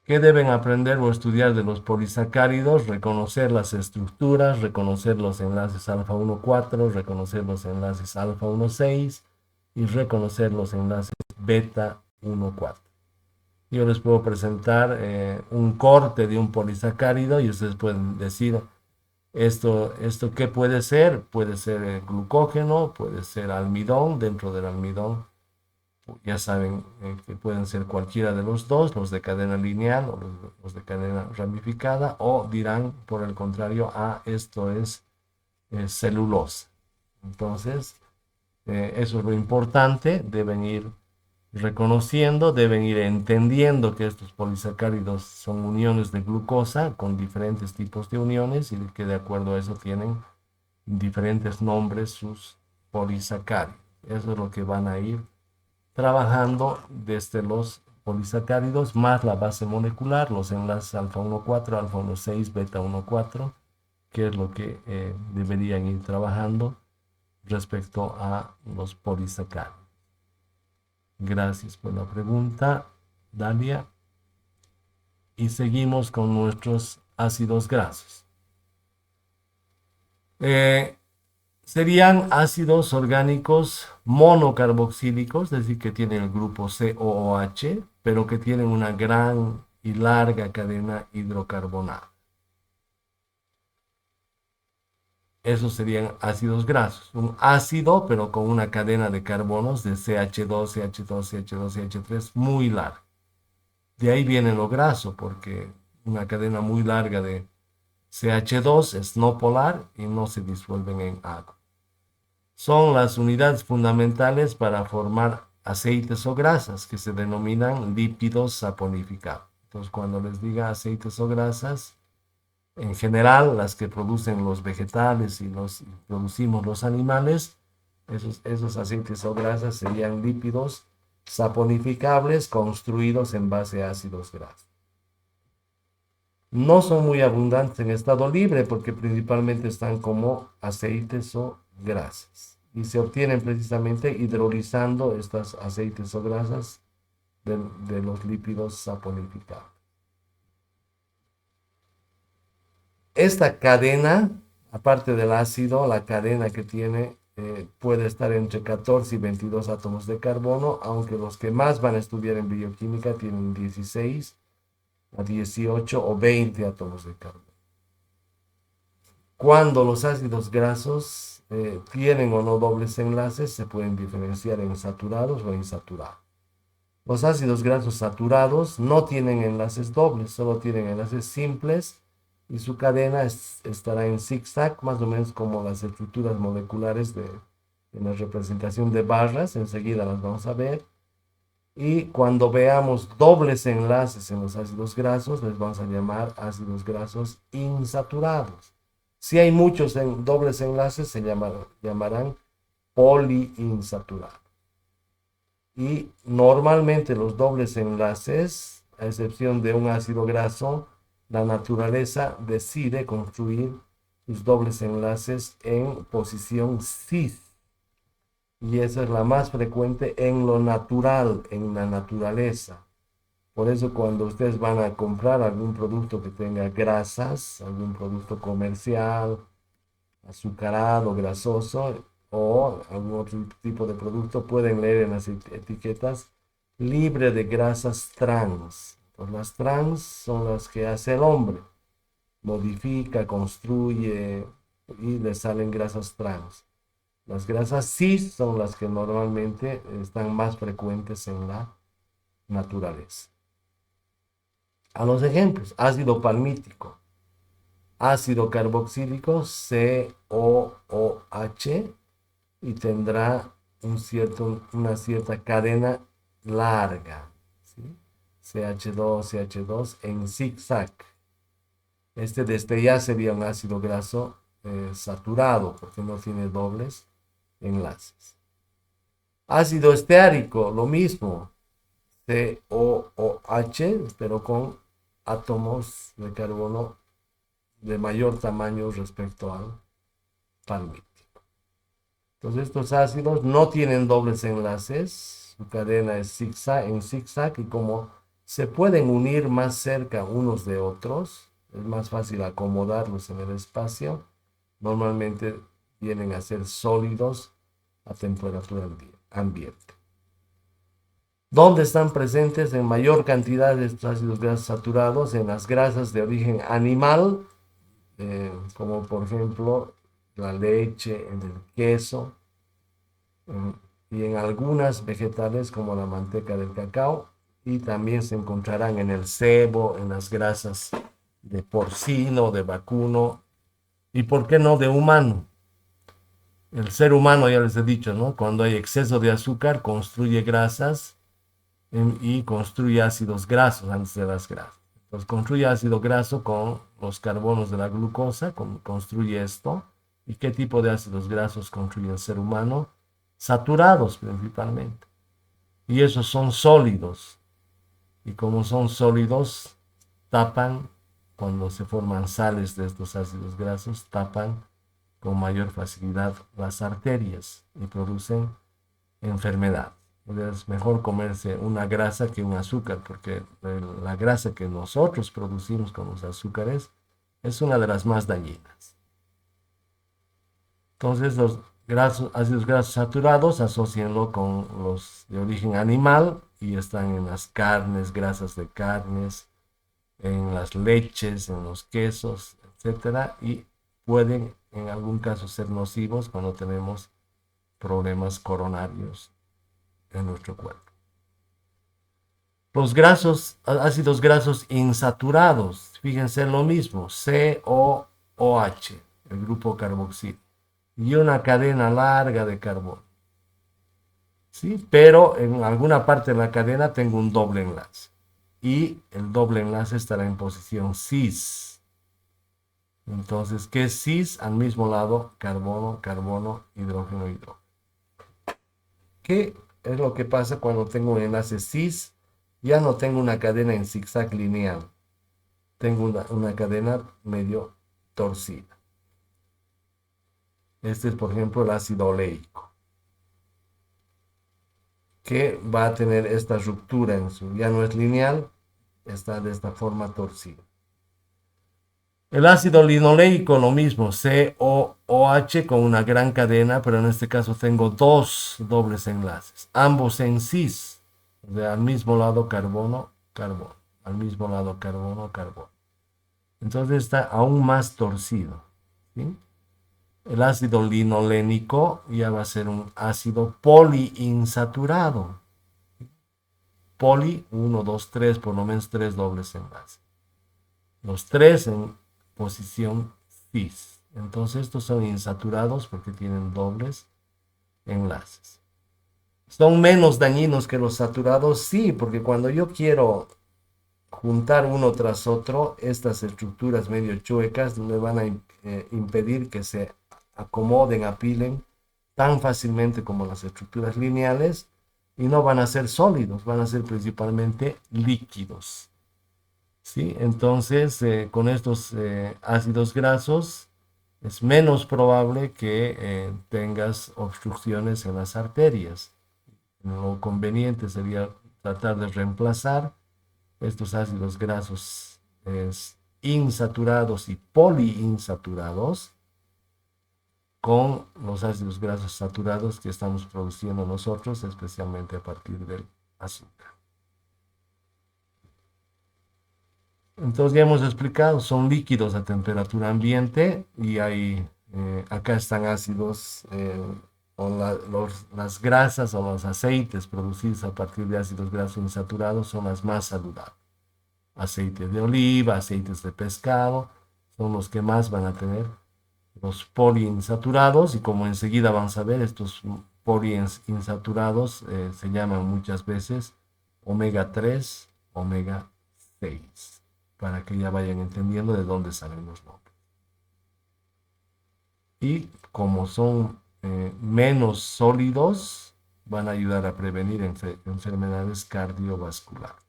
¿Qué deben aprender o estudiar de los polisacáridos? Reconocer las estructuras, reconocer los enlaces alfa 1,4, reconocer los enlaces alfa 1,6 y reconocer los enlaces beta 1,4. Yo les puedo presentar un corte de un polisacárido y ustedes pueden decir esto qué puede ser. Puede ser glucógeno, puede ser almidón. Dentro del almidón ya saben que pueden ser cualquiera de los dos, los de cadena lineal o los de cadena ramificada, o dirán por el contrario, esto es celulosa. Entonces, eso es lo importante, deben ir reconociendo, deben ir entendiendo que estos polisacáridos son uniones de glucosa con diferentes tipos de uniones y que de acuerdo a eso tienen diferentes nombres sus polisacáridos. Eso es lo que van a ir trabajando desde los polisacáridos más la base molecular, los enlaces alfa 1,4, alfa 1,6, beta 1,4, que es lo que deberían ir trabajando respecto a los polisacáridos. Gracias por la pregunta, Dalia. Y seguimos con nuestros ácidos grasos. Serían ácidos orgánicos monocarboxílicos, es decir, que tienen el grupo COOH, pero que tienen una gran y larga cadena hidrocarbonada. Esos serían ácidos grasos. Un ácido, pero con una cadena de carbonos de CH2, CH2, CH2, CH3 muy larga. De ahí viene lo graso, porque una cadena muy larga de CH2 es no polar y no se disuelven en agua. Son las unidades fundamentales para formar aceites o grasas que se denominan lípidos saponificados. Entonces, cuando les diga aceites o grasas, en general las que producen los vegetales y los producimos los animales, esos aceites o grasas serían lípidos saponificables construidos en base a ácidos grasos. No son muy abundantes en estado libre porque principalmente están como aceites o grasas y se obtienen precisamente hidrolizando estos aceites o grasas de los lípidos saponificados. Esta cadena, aparte del ácido, la cadena que tiene puede estar entre 14 y 22 átomos de carbono, aunque los que más van a estudiar en bioquímica tienen 16 a 18 o 20 átomos de carbono. Cuando los ácidos grasos tienen o no dobles enlaces, se pueden diferenciar en saturados o insaturados. Los ácidos grasos saturados no tienen enlaces dobles, solo tienen enlaces simples y su cadena estará en zigzag, más o menos como las estructuras moleculares en la representación de barras, enseguida las vamos a ver. Y cuando veamos dobles enlaces en los ácidos grasos, les vamos a llamar ácidos grasos insaturados. Si hay muchos dobles enlaces, se llamarán poliinsaturados. Y normalmente los dobles enlaces, a excepción de un ácido graso, la naturaleza decide construir sus dobles enlaces en posición cis. Y esa es la más frecuente en lo natural, en la naturaleza. Por eso cuando ustedes van a comprar algún producto que tenga grasas, algún producto comercial, azucarado, grasoso, o algún otro tipo de producto, pueden leer en las etiquetas libre de grasas trans. Pues las trans son las que hace el hombre, modifica, construye y le salen grasas trans. Las grasas cis son las que normalmente están más frecuentes en la naturaleza. A los ejemplos: ácido palmítico, ácido carboxílico, COOH, y tendrá una cierta cadena larga, ¿sí? CH2, CH2 en zigzag. Desde ya sería un ácido graso saturado, porque no tiene dobles enlaces. Ácido esteárico, lo mismo, COOH, pero con átomos de carbono de mayor tamaño respecto al palmítico. Entonces estos ácidos no tienen dobles enlaces, su cadena es en zigzag, y como se pueden unir más cerca unos de otros, es más fácil acomodarlos en el espacio, normalmente vienen a ser sólidos a temperatura ambiente. ¿Dónde están presentes en mayor cantidad de estos ácidos grasos saturados? En las grasas de origen animal, como por ejemplo la leche, en el queso, y en algunas vegetales como la manteca del cacao, y también se encontrarán en el cebo, en las grasas de porcino, de vacuno, y por qué no de humano. El ser humano, ya les he dicho, ¿no? Cuando hay exceso de azúcar, construye grasas y construye ácidos grasos antes de las grasas. Entonces construye ácido graso con los carbonos de la glucosa, construye esto. ¿Y qué tipo de ácidos grasos construye el ser humano? Saturados principalmente. Y esos son sólidos. Y como son sólidos, tapan, cuando se forman sales de estos ácidos grasos, tapan con mayor facilidad las arterias y producen enfermedad. Es mejor comerse una grasa que un azúcar, porque la grasa que nosotros producimos con los azúcares es una de las más dañinas. Entonces, los ácidos grasos saturados, asocienlo con los de origen animal, y están en las carnes, grasas de carnes, en las leches, en los quesos, etcétera, y pueden en algún caso ser nocivos cuando tenemos problemas coronarios en nuestro cuerpo. Los ácidos grasos insaturados, fíjense en lo mismo, COOH, el grupo carboxilo, y una cadena larga de carbono, ¿sí? Pero en alguna parte de la cadena tengo un doble enlace, y el doble enlace estará en posición cis. Entonces, ¿qué es cis? Al mismo lado, carbono, carbono, hidrógeno, hidrógeno. ¿Qué es lo que pasa cuando tengo un enlace cis? Ya no tengo una cadena en zigzag lineal, tengo una cadena medio torcida. Este es, por ejemplo, el ácido oleico, que va a tener esta ruptura ya no es lineal, está de esta forma torcida. El ácido linoleico, lo mismo, COOH con una gran cadena, pero en este caso tengo dos dobles enlaces, ambos en cis, al mismo lado carbono, carbono, al mismo lado carbono, carbono. Entonces está aún más torcido, ¿sí? El ácido linolénico ya va a ser un ácido poliinsaturado. Poli, 1, 2, 3, por lo menos 3 dobles enlaces. Los 3 en posición cis. Entonces estos son insaturados porque tienen dobles enlaces. ¿Son menos dañinos que los saturados? Sí, porque cuando yo quiero juntar uno tras otro, estas estructuras medio chuecas me van a impedir que se acomoden, apilen tan fácilmente como las estructuras lineales, y no van a ser sólidos, van a ser principalmente líquidos. ¿Sí? Entonces, con estos ácidos grasos es menos probable que tengas obstrucciones en las arterias. Lo conveniente sería tratar de reemplazar estos ácidos grasos insaturados y poliinsaturados con los ácidos grasos saturados que estamos produciendo nosotros, especialmente a partir del azúcar. Entonces ya hemos explicado, son líquidos a temperatura ambiente y hay, acá están ácidos, o las grasas o los aceites producidos a partir de ácidos grasos insaturados son las más saludables. Aceite de oliva, aceites de pescado, son los que más van a tener los poliinsaturados y como enseguida vamos a ver, estos poliinsaturados se llaman muchas veces omega 3, omega 6, para que ya vayan entendiendo de dónde salen los nombres. Y como son menos sólidos, van a ayudar a prevenir enfermedades cardiovasculares.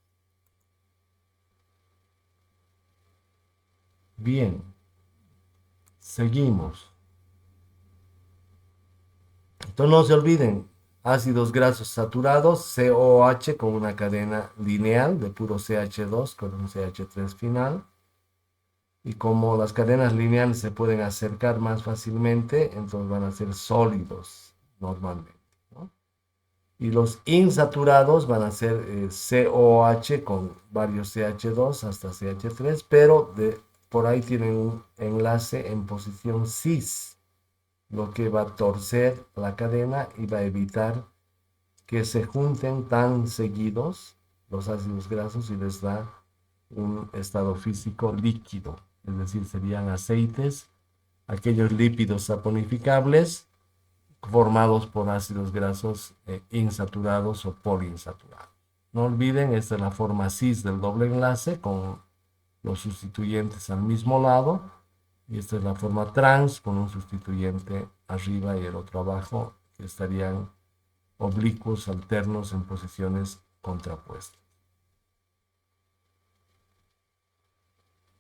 Bien, seguimos. Entonces no se olviden, ácidos grasos saturados, COH con una cadena lineal de puro CH2 con un CH3 final. Y como las cadenas lineales se pueden acercar más fácilmente, entonces van a ser sólidos normalmente, ¿no? Y los insaturados van a ser COH con varios CH2 hasta CH3, pero por ahí tienen un enlace en posición cis, lo que va a torcer la cadena y va a evitar que se junten tan seguidos los ácidos grasos y les da un estado físico líquido, es decir, serían aceites, aquellos lípidos saponificables formados por ácidos grasos insaturados o poliinsaturados. No olviden, esta es la forma cis del doble enlace con los sustituyentes al mismo lado. Y esta es la forma trans con un sustituyente arriba y el otro abajo, que estarían oblicuos alternos en posiciones contrapuestas.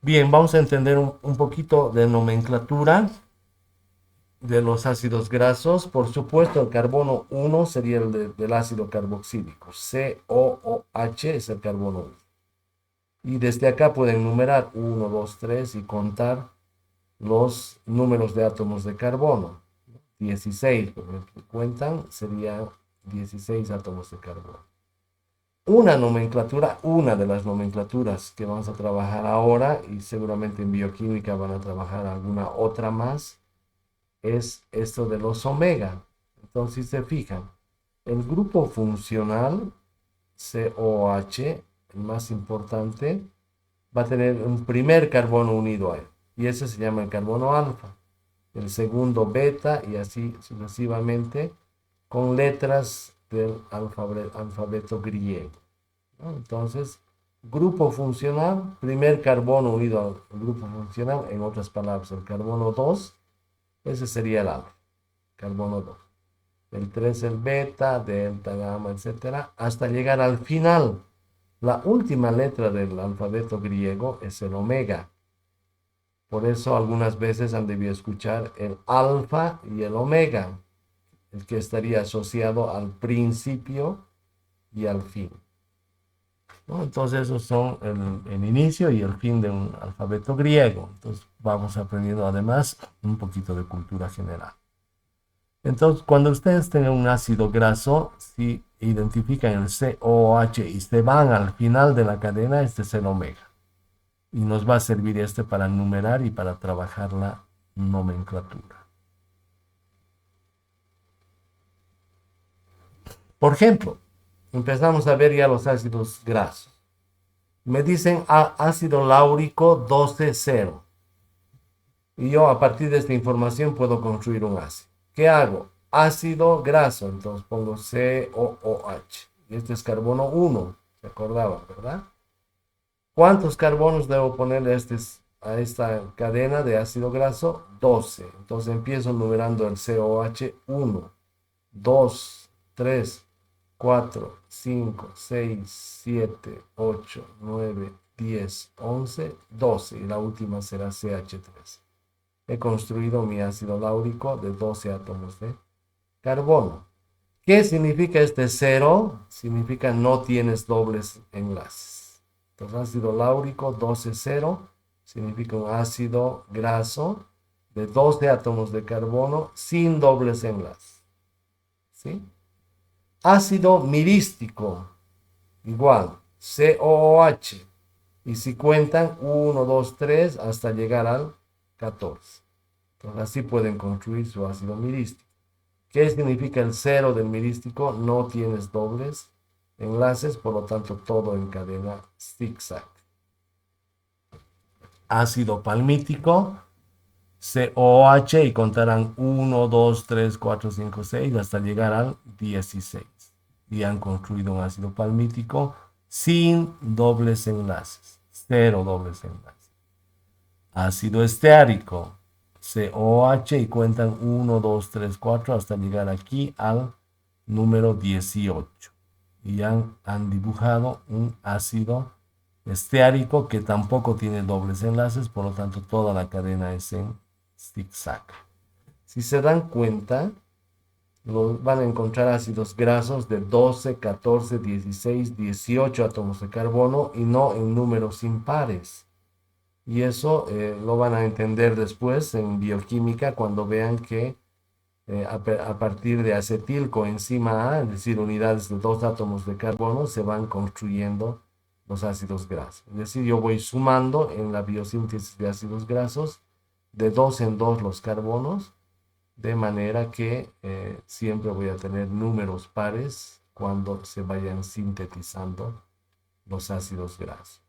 Bien, vamos a entender un poquito de nomenclatura de los ácidos grasos. Por supuesto, el carbono 1 sería del ácido carboxílico. COOH es el carbono 1. Y desde acá pueden numerar 1, 2, 3 y contar los números de átomos de carbono. 16, por ejemplo, cuentan, serían 16 átomos de carbono. Una de las nomenclaturas que vamos a trabajar ahora, y seguramente en bioquímica van a trabajar alguna otra más, es esto de los omega. Entonces, si se fijan, el grupo funcional COH, el más importante, va a tener un primer carbono unido a él, y ese se llama el carbono alfa, el segundo beta, y así sucesivamente, con letras del alfabeto griego, ¿no? Entonces, grupo funcional, primer carbono unido al grupo funcional, en otras palabras, el carbono 2, ese sería el alfa, carbono 2. El 3 el beta, delta, gamma, etcétera, hasta llegar al final. La última letra del alfabeto griego es el omega. Por eso algunas veces han debido escuchar el alfa y el omega, el que estaría asociado al principio y al fin, ¿no? Entonces esos son el inicio y el fin de un alfabeto griego. Entonces vamos aprendiendo además un poquito de cultura general. Entonces cuando ustedes tengan un ácido graso, si identifican el COH y se van al final de la cadena, este es el omega. Y nos va a servir este para numerar y para trabajar la nomenclatura. Por ejemplo, empezamos a ver ya los ácidos grasos. Me dicen ácido láurico 12,0. Y yo a partir de esta información puedo construir un ácido. ¿Qué hago? Ácido graso, entonces pongo COOH. Y este es carbono 1, se acordaba, ¿verdad? ¿Cuántos carbonos debo poner a esta cadena de ácido graso? 12. Entonces empiezo numerando el COH 1, 2, 3, 4, 5, 6, 7, 8, 9, 10, 11, 12. Y la última será CH3. He construido mi ácido láurico de 12 átomos de carbono. ¿Qué significa este cero? Significa no tienes dobles enlaces. Entonces, ácido láurico 12,0 significa un ácido graso de 12 átomos de carbono sin dobles enlaces, ¿sí? Ácido mirístico, igual, COOH. Y si cuentan 1, 2, 3 hasta llegar al 14. Entonces así pueden construir su ácido mirístico. ¿Qué significa el cero del mirístico? No tienes dobles enlaces, por lo tanto todo en cadena zigzag. Ácido palmítico, COH, y contarán 1, 2, 3, 4, 5, 6 hasta llegar al 16. Y han construido un ácido palmítico sin dobles enlaces, cero dobles enlaces. Ácido esteárico, COH, y cuentan 1, 2, 3, 4 hasta llegar aquí al número 18. Y han dibujado un ácido esteárico que tampoco tiene dobles enlaces, por lo tanto toda la cadena es en zigzag. Si se dan cuenta, van a encontrar ácidos grasos de 12, 14, 16, 18 átomos de carbono y no en números impares. Y eso lo van a entender después en bioquímica cuando vean que a partir de acetil coenzima A, es decir, unidades de 2 átomos de carbono, se van construyendo los ácidos grasos. Es decir, yo voy sumando en la biosíntesis de ácidos grasos de 2 en 2 los carbonos, de manera que siempre voy a tener números pares cuando se vayan sintetizando los ácidos grasos.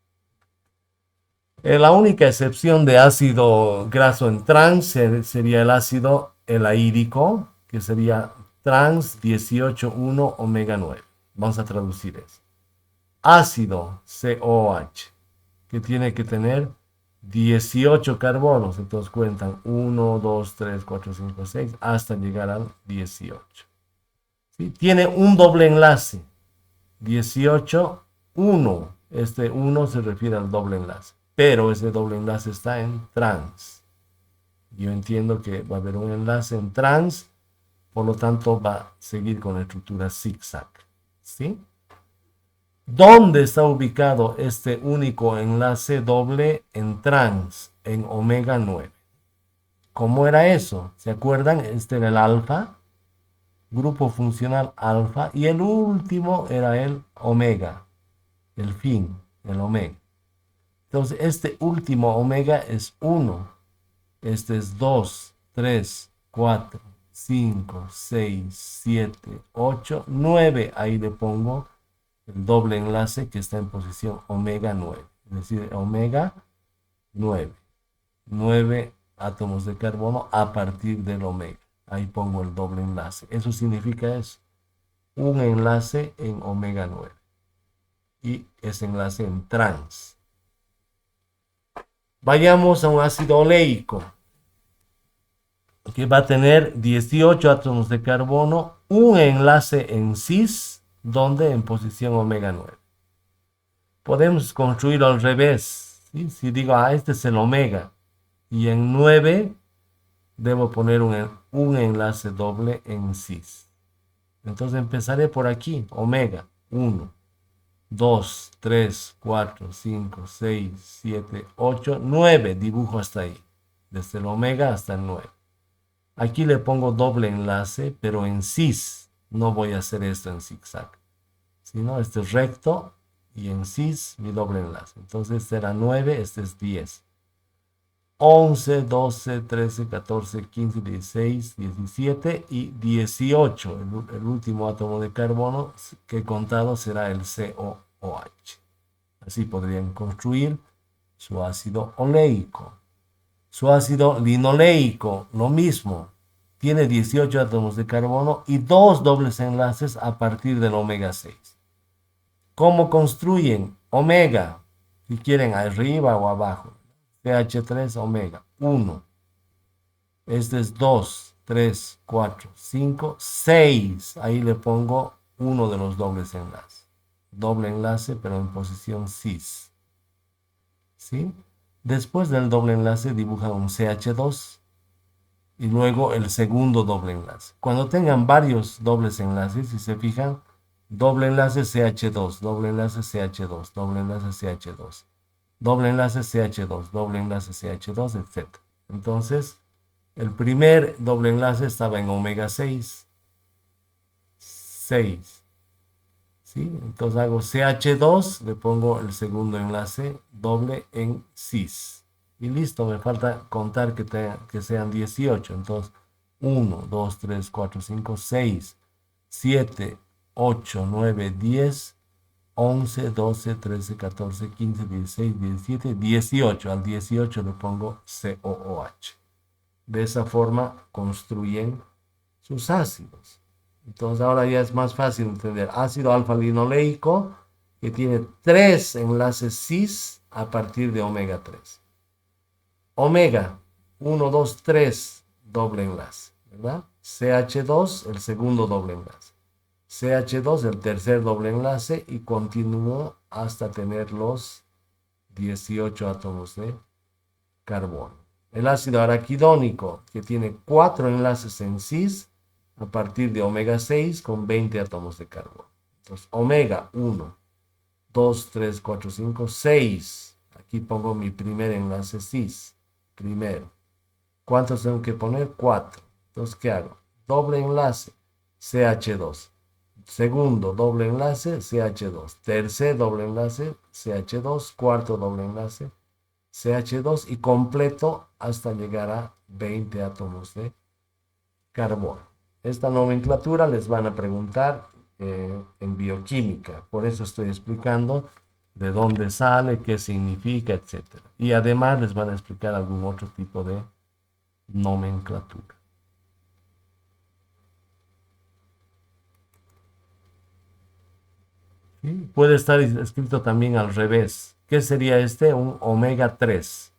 La única excepción de ácido graso en trans sería el ácido elaídico, que sería trans 18,1 omega 9. Vamos a traducir eso. Ácido COH, que tiene que tener 18 carbonos, entonces cuentan 1, 2, 3, 4, 5, 6, hasta llegar al 18. ¿Sí? Tiene un doble enlace, 18, 1. Este 1 se refiere al doble enlace, pero ese doble enlace está en trans. Yo entiendo que va a haber un enlace en trans, por lo tanto va a seguir con la estructura zigzag. ¿Sí? ¿Dónde está ubicado este único enlace doble en trans? En omega 9. ¿Cómo era eso? ¿Se acuerdan? Este era el alfa, grupo funcional alfa, y el último era el omega, el fin, el omega. Entonces, este último omega es 1. Este es 2, 3, 4, 5, 6, 7, 8, 9. Ahí le pongo el doble enlace que está en posición omega 9. Es decir, omega 9. 9 átomos de carbono a partir del omega. Ahí pongo el doble enlace. Eso significa eso. Un enlace en omega 9. Y ese enlace en trans. Vayamos a un ácido oleico, que va a tener 18 átomos de carbono, un enlace en cis, donde en posición omega 9. Podemos construirlo al revés. ¿Sí? Si digo, este es el omega, y en 9 debo poner un enlace doble en cis. Entonces empezaré por aquí, omega, 1, 2, 3, 4, 5, 6, 7, 8, 9, dibujo hasta ahí, desde el omega hasta el 9. Aquí le pongo doble enlace, pero en cis. No voy a hacer esto en zigzag, sino este es recto y en cis mi doble enlace. Entonces este era 9, este es 10. 11, 12, 13, 14, 15, 16, 17 y 18. El último átomo de carbono que he contado será el COOH. Así podrían construir su ácido oleico. Su ácido linoleico, lo mismo. Tiene 18 átomos de carbono y 2 dobles enlaces a partir del omega 6. ¿Cómo construyen? Omega, si quieren arriba o abajo. CH3 omega, 1. Este es 2, 3, 4, 5, 6. Ahí le pongo uno de los dobles enlaces. Doble enlace, pero en posición cis. ¿Sí? Después del doble enlace dibuja un CH2 y luego el segundo doble enlace. Cuando tengan varios dobles enlaces, si se fijan, doble enlace CH2, doble enlace CH2, doble enlace CH2, doble enlace CH2, doble enlace CH2, etc. Entonces, el primer doble enlace estaba en omega 6, 6, ¿sí? Entonces hago CH2, le pongo el segundo enlace doble en cis. Y listo, me falta contar que sean 18. Entonces, 1, 2, 3, 4, 5, 6, 7, 8, 9, 10, 11, 12, 13, 14, 15, 16, 17, 18. Al 18 le pongo COOH. De esa forma construyen sus ácidos. Entonces ahora ya es más fácil entender. Ácido alfa-linoleico que tiene 3 enlaces cis a partir de omega 3. Omega 1, 2, 3, doble enlace, ¿verdad? CH2, el segundo doble enlace. CH2, el tercer doble enlace y continúo hasta tener los 18 átomos de carbono. El ácido araquidónico, que tiene 4 enlaces en cis a partir de omega 6 con 20 átomos de carbono. Entonces, omega 1, 2, 3, 4, 5, 6. Aquí pongo mi primer enlace cis. Primero. ¿Cuántos tengo que poner? 4. Entonces, ¿qué hago? Doble enlace, CH2. Segundo doble enlace, CH2. Tercer doble enlace, CH2. Cuarto doble enlace, CH2 y completo hasta llegar a 20 átomos de carbono. Esta nomenclatura les van a preguntar en bioquímica, por eso estoy explicando de dónde sale, qué significa, etcétera. Y además les van a explicar algún otro tipo de nomenclatura. ¿Sí? Puede estar escrito también al revés. ¿Qué sería este? Un omega 3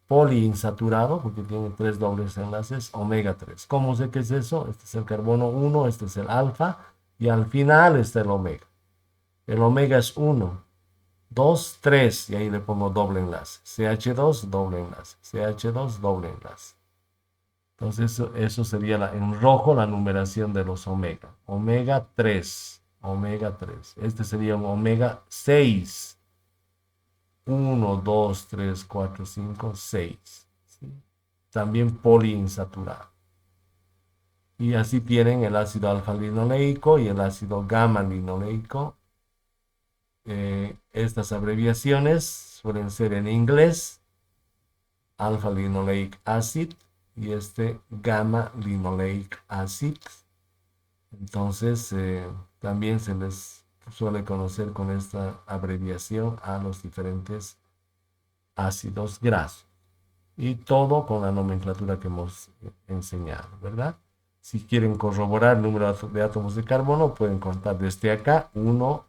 poliinsaturado, porque tiene 3 dobles enlaces, omega 3. ¿Cómo sé qué es eso? Este es el carbono 1, este es el alfa, y al final está el omega. El omega es 1, 2, 3, y ahí le pongo doble enlace. CH2, doble enlace. CH2, doble enlace. Entonces, eso sería en rojo la numeración de los omega. Omega 3, omega 3. Este sería un omega 6. 1, 2, 3, 4, 5, 6. ¿Sí? También poliinsaturado. Y así tienen el ácido alfa-linoleico y el ácido gamma-linoleico. Estas abreviaciones suelen ser en inglés, alpha-linoleic acid y este gamma-linoleic acid. Entonces, también se les suele conocer con esta abreviación a los diferentes ácidos grasos. Y todo con la nomenclatura que hemos enseñado, ¿verdad? Si quieren corroborar el número de átomos de carbono, pueden contar desde acá 1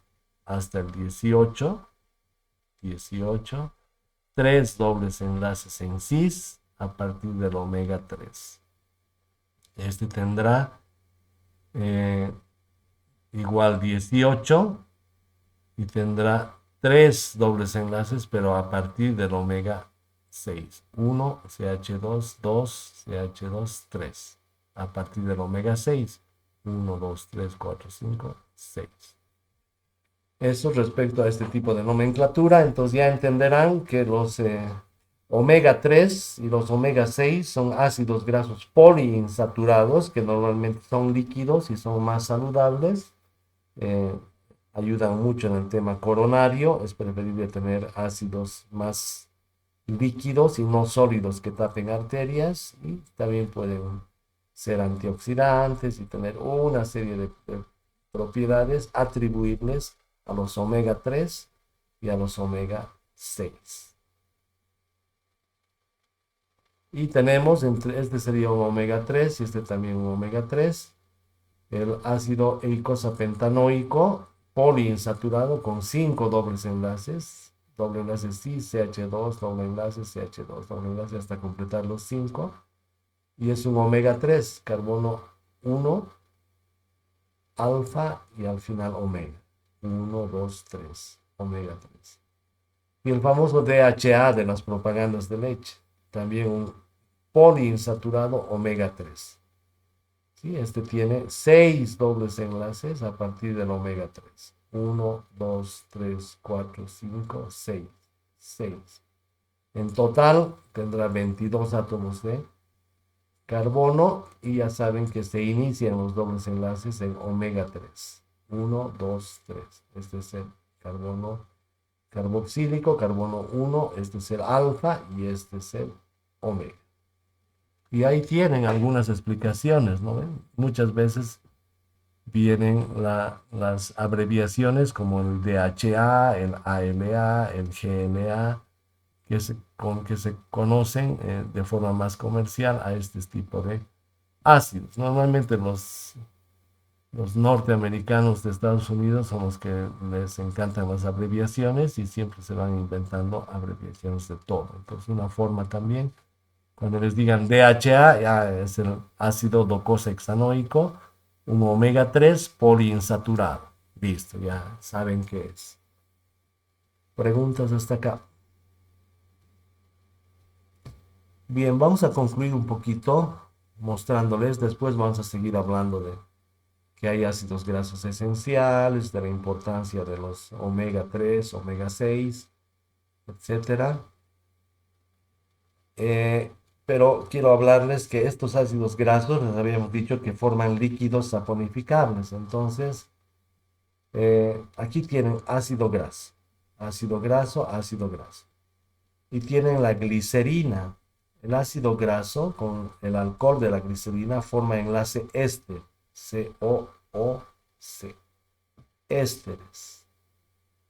hasta el 18, 18, 3 dobles enlaces en cis a partir del omega 3. Este tendrá eh, igual 18 y tendrá 3 dobles enlaces, pero a partir del omega 6. 1, CH2, 2, CH2, 3. A partir del omega 6. 1, 2, 3, 4, 5, 6. Eso respecto a este tipo de nomenclatura. Entonces ya entenderán que los omega 3 y los omega 6 son ácidos grasos poliinsaturados que normalmente son líquidos y son más saludables. Eh, Ayudan mucho en el tema coronario. Es preferible tener ácidos más líquidos y no sólidos que tapen arterias. Y también pueden ser antioxidantes y tener una serie de propiedades atribuibles a los omega 3 y a los omega 6. Y tenemos, este sería un omega 3 y este también un omega 3. El ácido eicosapentanoico poliinsaturado con 5 dobles enlaces, doble enlace cis, CH2, doble enlace, CH2, doble enlace hasta completar los 5. Y es un omega 3, carbono 1, alfa y al final omega. 1, 2, 3, omega 3. Y el famoso DHA de las propagandas de leche, también un poliinsaturado omega 3. ¿Sí? Este tiene 6 dobles enlaces a partir del omega 3. 1, 2, 3, 4, 5, 6. 6. En total tendrá 22 átomos de carbono y ya saben que se inician los dobles enlaces en omega 3. 1, 2, 3. Este es el carbono carboxílico, carbono 1, este es el alfa y este es el omega. Y ahí tienen algunas explicaciones, ¿no ven? Muchas veces vienen las abreviaciones como el DHA, el ALA, el GNA, que se conocen de forma más comercial a este tipo de ácidos. Normalmente los norteamericanos de Estados Unidos son los que les encantan las abreviaciones y siempre se van inventando abreviaciones de todo. Entonces, una forma también, cuando les digan DHA, ya es el ácido docosahexanoico, un omega 3 poliinsaturado. Listo, ya saben qué es. Preguntas hasta acá. Bien, vamos a concluir un poquito mostrándoles, después vamos a seguir hablando de que hay ácidos grasos esenciales, de la importancia de los omega 3, omega 6, etcétera. Pero quiero hablarles que estos ácidos grasos, les habíamos dicho que forman líquidos saponificables. Entonces, aquí tienen ácido graso, ácido graso, ácido graso. Y tienen la glicerina. El ácido graso con el alcohol de la glicerina forma enlace éster, COOC, ésteres.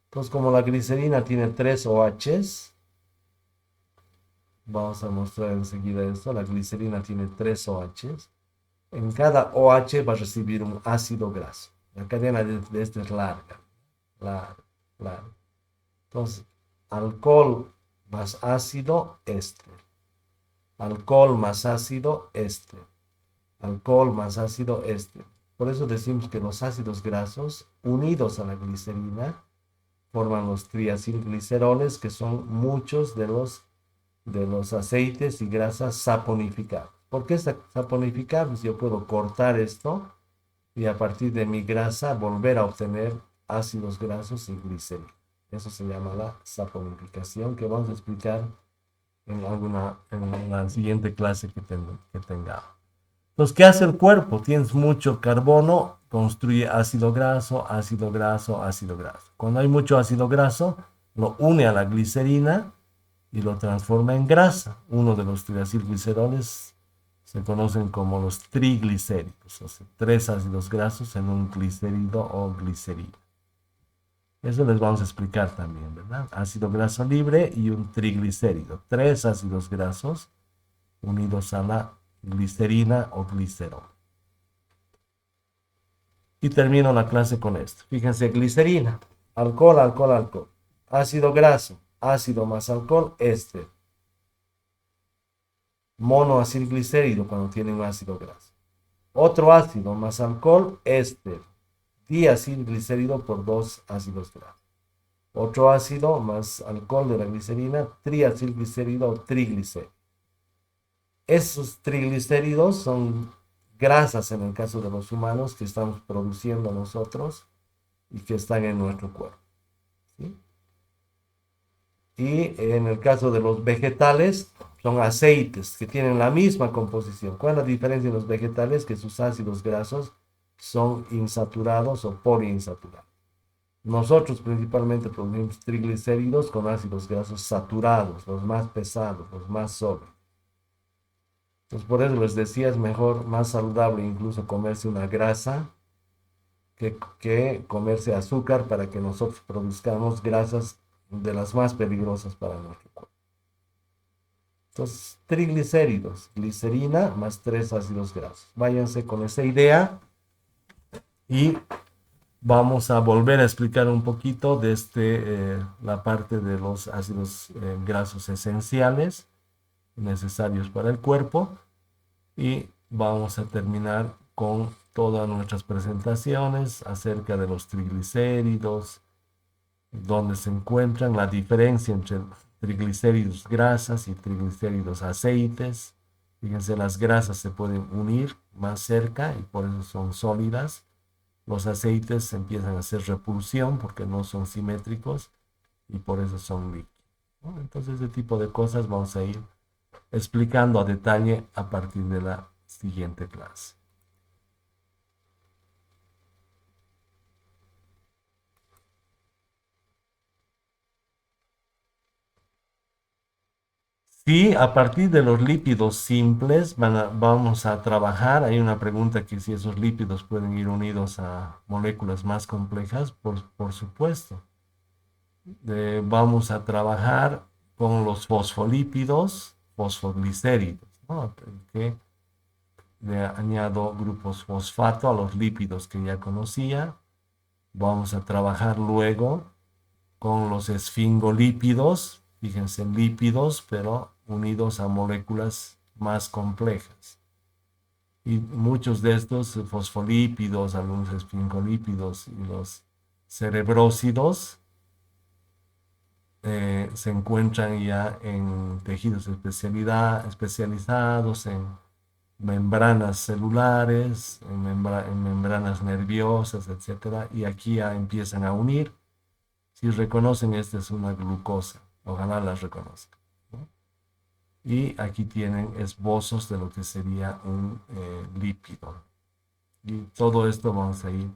Entonces, como la glicerina tiene 3 OHs, vamos a mostrar enseguida esto, la glicerina tiene 3 OHs, en cada OH va a recibir un ácido graso. La cadena de este es larga, larga, larga. Entonces, alcohol más ácido, éster. Alcohol más ácido, éster. Alcohol más ácido, éster. Por eso decimos que los ácidos grasos unidos a la glicerina forman los triacilgliceroles, que son muchos de los aceites y grasas saponificables. ¿Por qué saponificables? Yo puedo cortar esto y a partir de mi grasa volver a obtener ácidos grasos y glicerina. Eso se llama la saponificación, que vamos a explicar en la siguiente clase que tengamos. Entonces, ¿qué hace el cuerpo? Tienes mucho carbono, construye ácido graso, ácido graso, ácido graso. Cuando hay mucho ácido graso, lo une a la glicerina y lo transforma en grasa. Uno de los triacilgliceroles se conocen como los triglicéridos, o sea, 3 ácidos grasos en un glicérido o glicerina. Eso les vamos a explicar también, ¿verdad? Ácido graso libre y un triglicérido. 3 ácidos grasos unidos a la glicerina o glicerol. Y termino la clase con esto. Fíjense, glicerina, alcohol, alcohol, alcohol. Ácido graso, ácido más alcohol, éster. Monoacilglicérido cuando tiene un ácido graso. Otro ácido más alcohol, éster. Diacilglicérido por 2 ácidos grasos. Otro ácido más alcohol de la glicerina, triacilglicérido o triglicérido. Esos triglicéridos son grasas en el caso de los humanos que estamos produciendo nosotros y que están en nuestro cuerpo, ¿sí? Y en el caso de los vegetales, son aceites que tienen la misma composición. ¿Cuál es la diferencia en los vegetales? Que sus ácidos grasos son insaturados o poliinsaturados. Nosotros principalmente producimos triglicéridos con ácidos grasos saturados, los más pesados, los más sólidos. Entonces, por eso les decía, es mejor, más saludable incluso comerse una grasa que comerse azúcar para que nosotros produzcamos grasas de las más peligrosas para nuestro cuerpo. Entonces, triglicéridos, glicerina más 3 ácidos grasos. Váyanse con esa idea y vamos a volver a explicar un poquito de la parte de los ácidos grasos esenciales necesarios para el cuerpo y vamos a terminar con todas nuestras presentaciones acerca de los triglicéridos, dónde se encuentran, la diferencia entre triglicéridos grasas y triglicéridos aceites. Fíjense, las grasas se pueden unir más cerca y por eso son sólidas. Los aceites empiezan a hacer repulsión porque no son simétricos y por eso son líquidos, ¿no? Entonces, este tipo de cosas vamos a ir explicando a detalle a partir de la siguiente clase. Sí, a partir de los lípidos simples vamos a trabajar. Hay una pregunta que si esos lípidos pueden ir unidos a moléculas más complejas, por supuesto. Vamos a trabajar con los fosfolípidos, fosfoglicéridos, ¿no? Que le añado grupos fosfato a los lípidos que ya conocía. Vamos a trabajar luego con los esfingolípidos, fíjense, lípidos, pero unidos a moléculas más complejas. Y muchos de estos fosfolípidos, algunos esfingolípidos y los cerebrósidos se encuentran ya en tejidos especializados, en membranas celulares, en membranas nerviosas, etcétera, y aquí ya empiezan a unir. Si reconocen, esta es una glucosa, ojalá las reconozcan, ¿no? Y aquí tienen esbozos de lo que sería un lípido. Y todo esto vamos a ir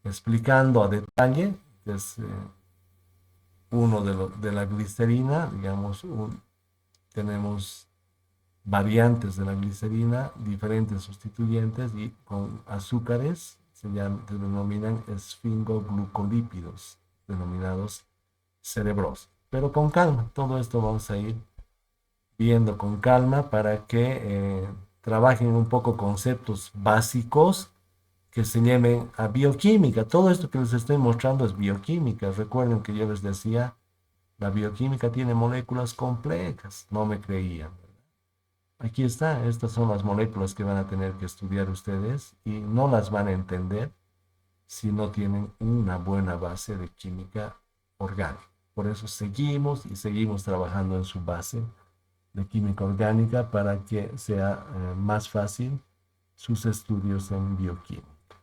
explicando a detalle. Es uno de la glicerina, digamos, tenemos variantes de la glicerina, diferentes sustituyentes y con azúcares se denominan esfingoglucolípidos, denominados cerebros. Pero con calma, todo esto vamos a ir viendo con calma para que trabajen un poco conceptos básicos que se lleven a bioquímica. Todo esto que les estoy mostrando es bioquímica. Recuerden que yo les decía, la bioquímica tiene moléculas complejas. No me creían. Aquí está, estas son las moléculas que van a tener que estudiar ustedes y no las van a entender si no tienen una buena base de química orgánica. Por eso seguimos y seguimos trabajando en su base de química orgánica para que sea más fácil sus estudios en bioquímica.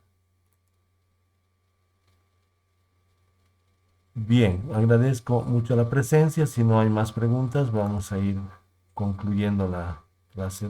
Bien, agradezco mucho la presencia. Si no hay más preguntas, vamos a ir concluyendo la clase.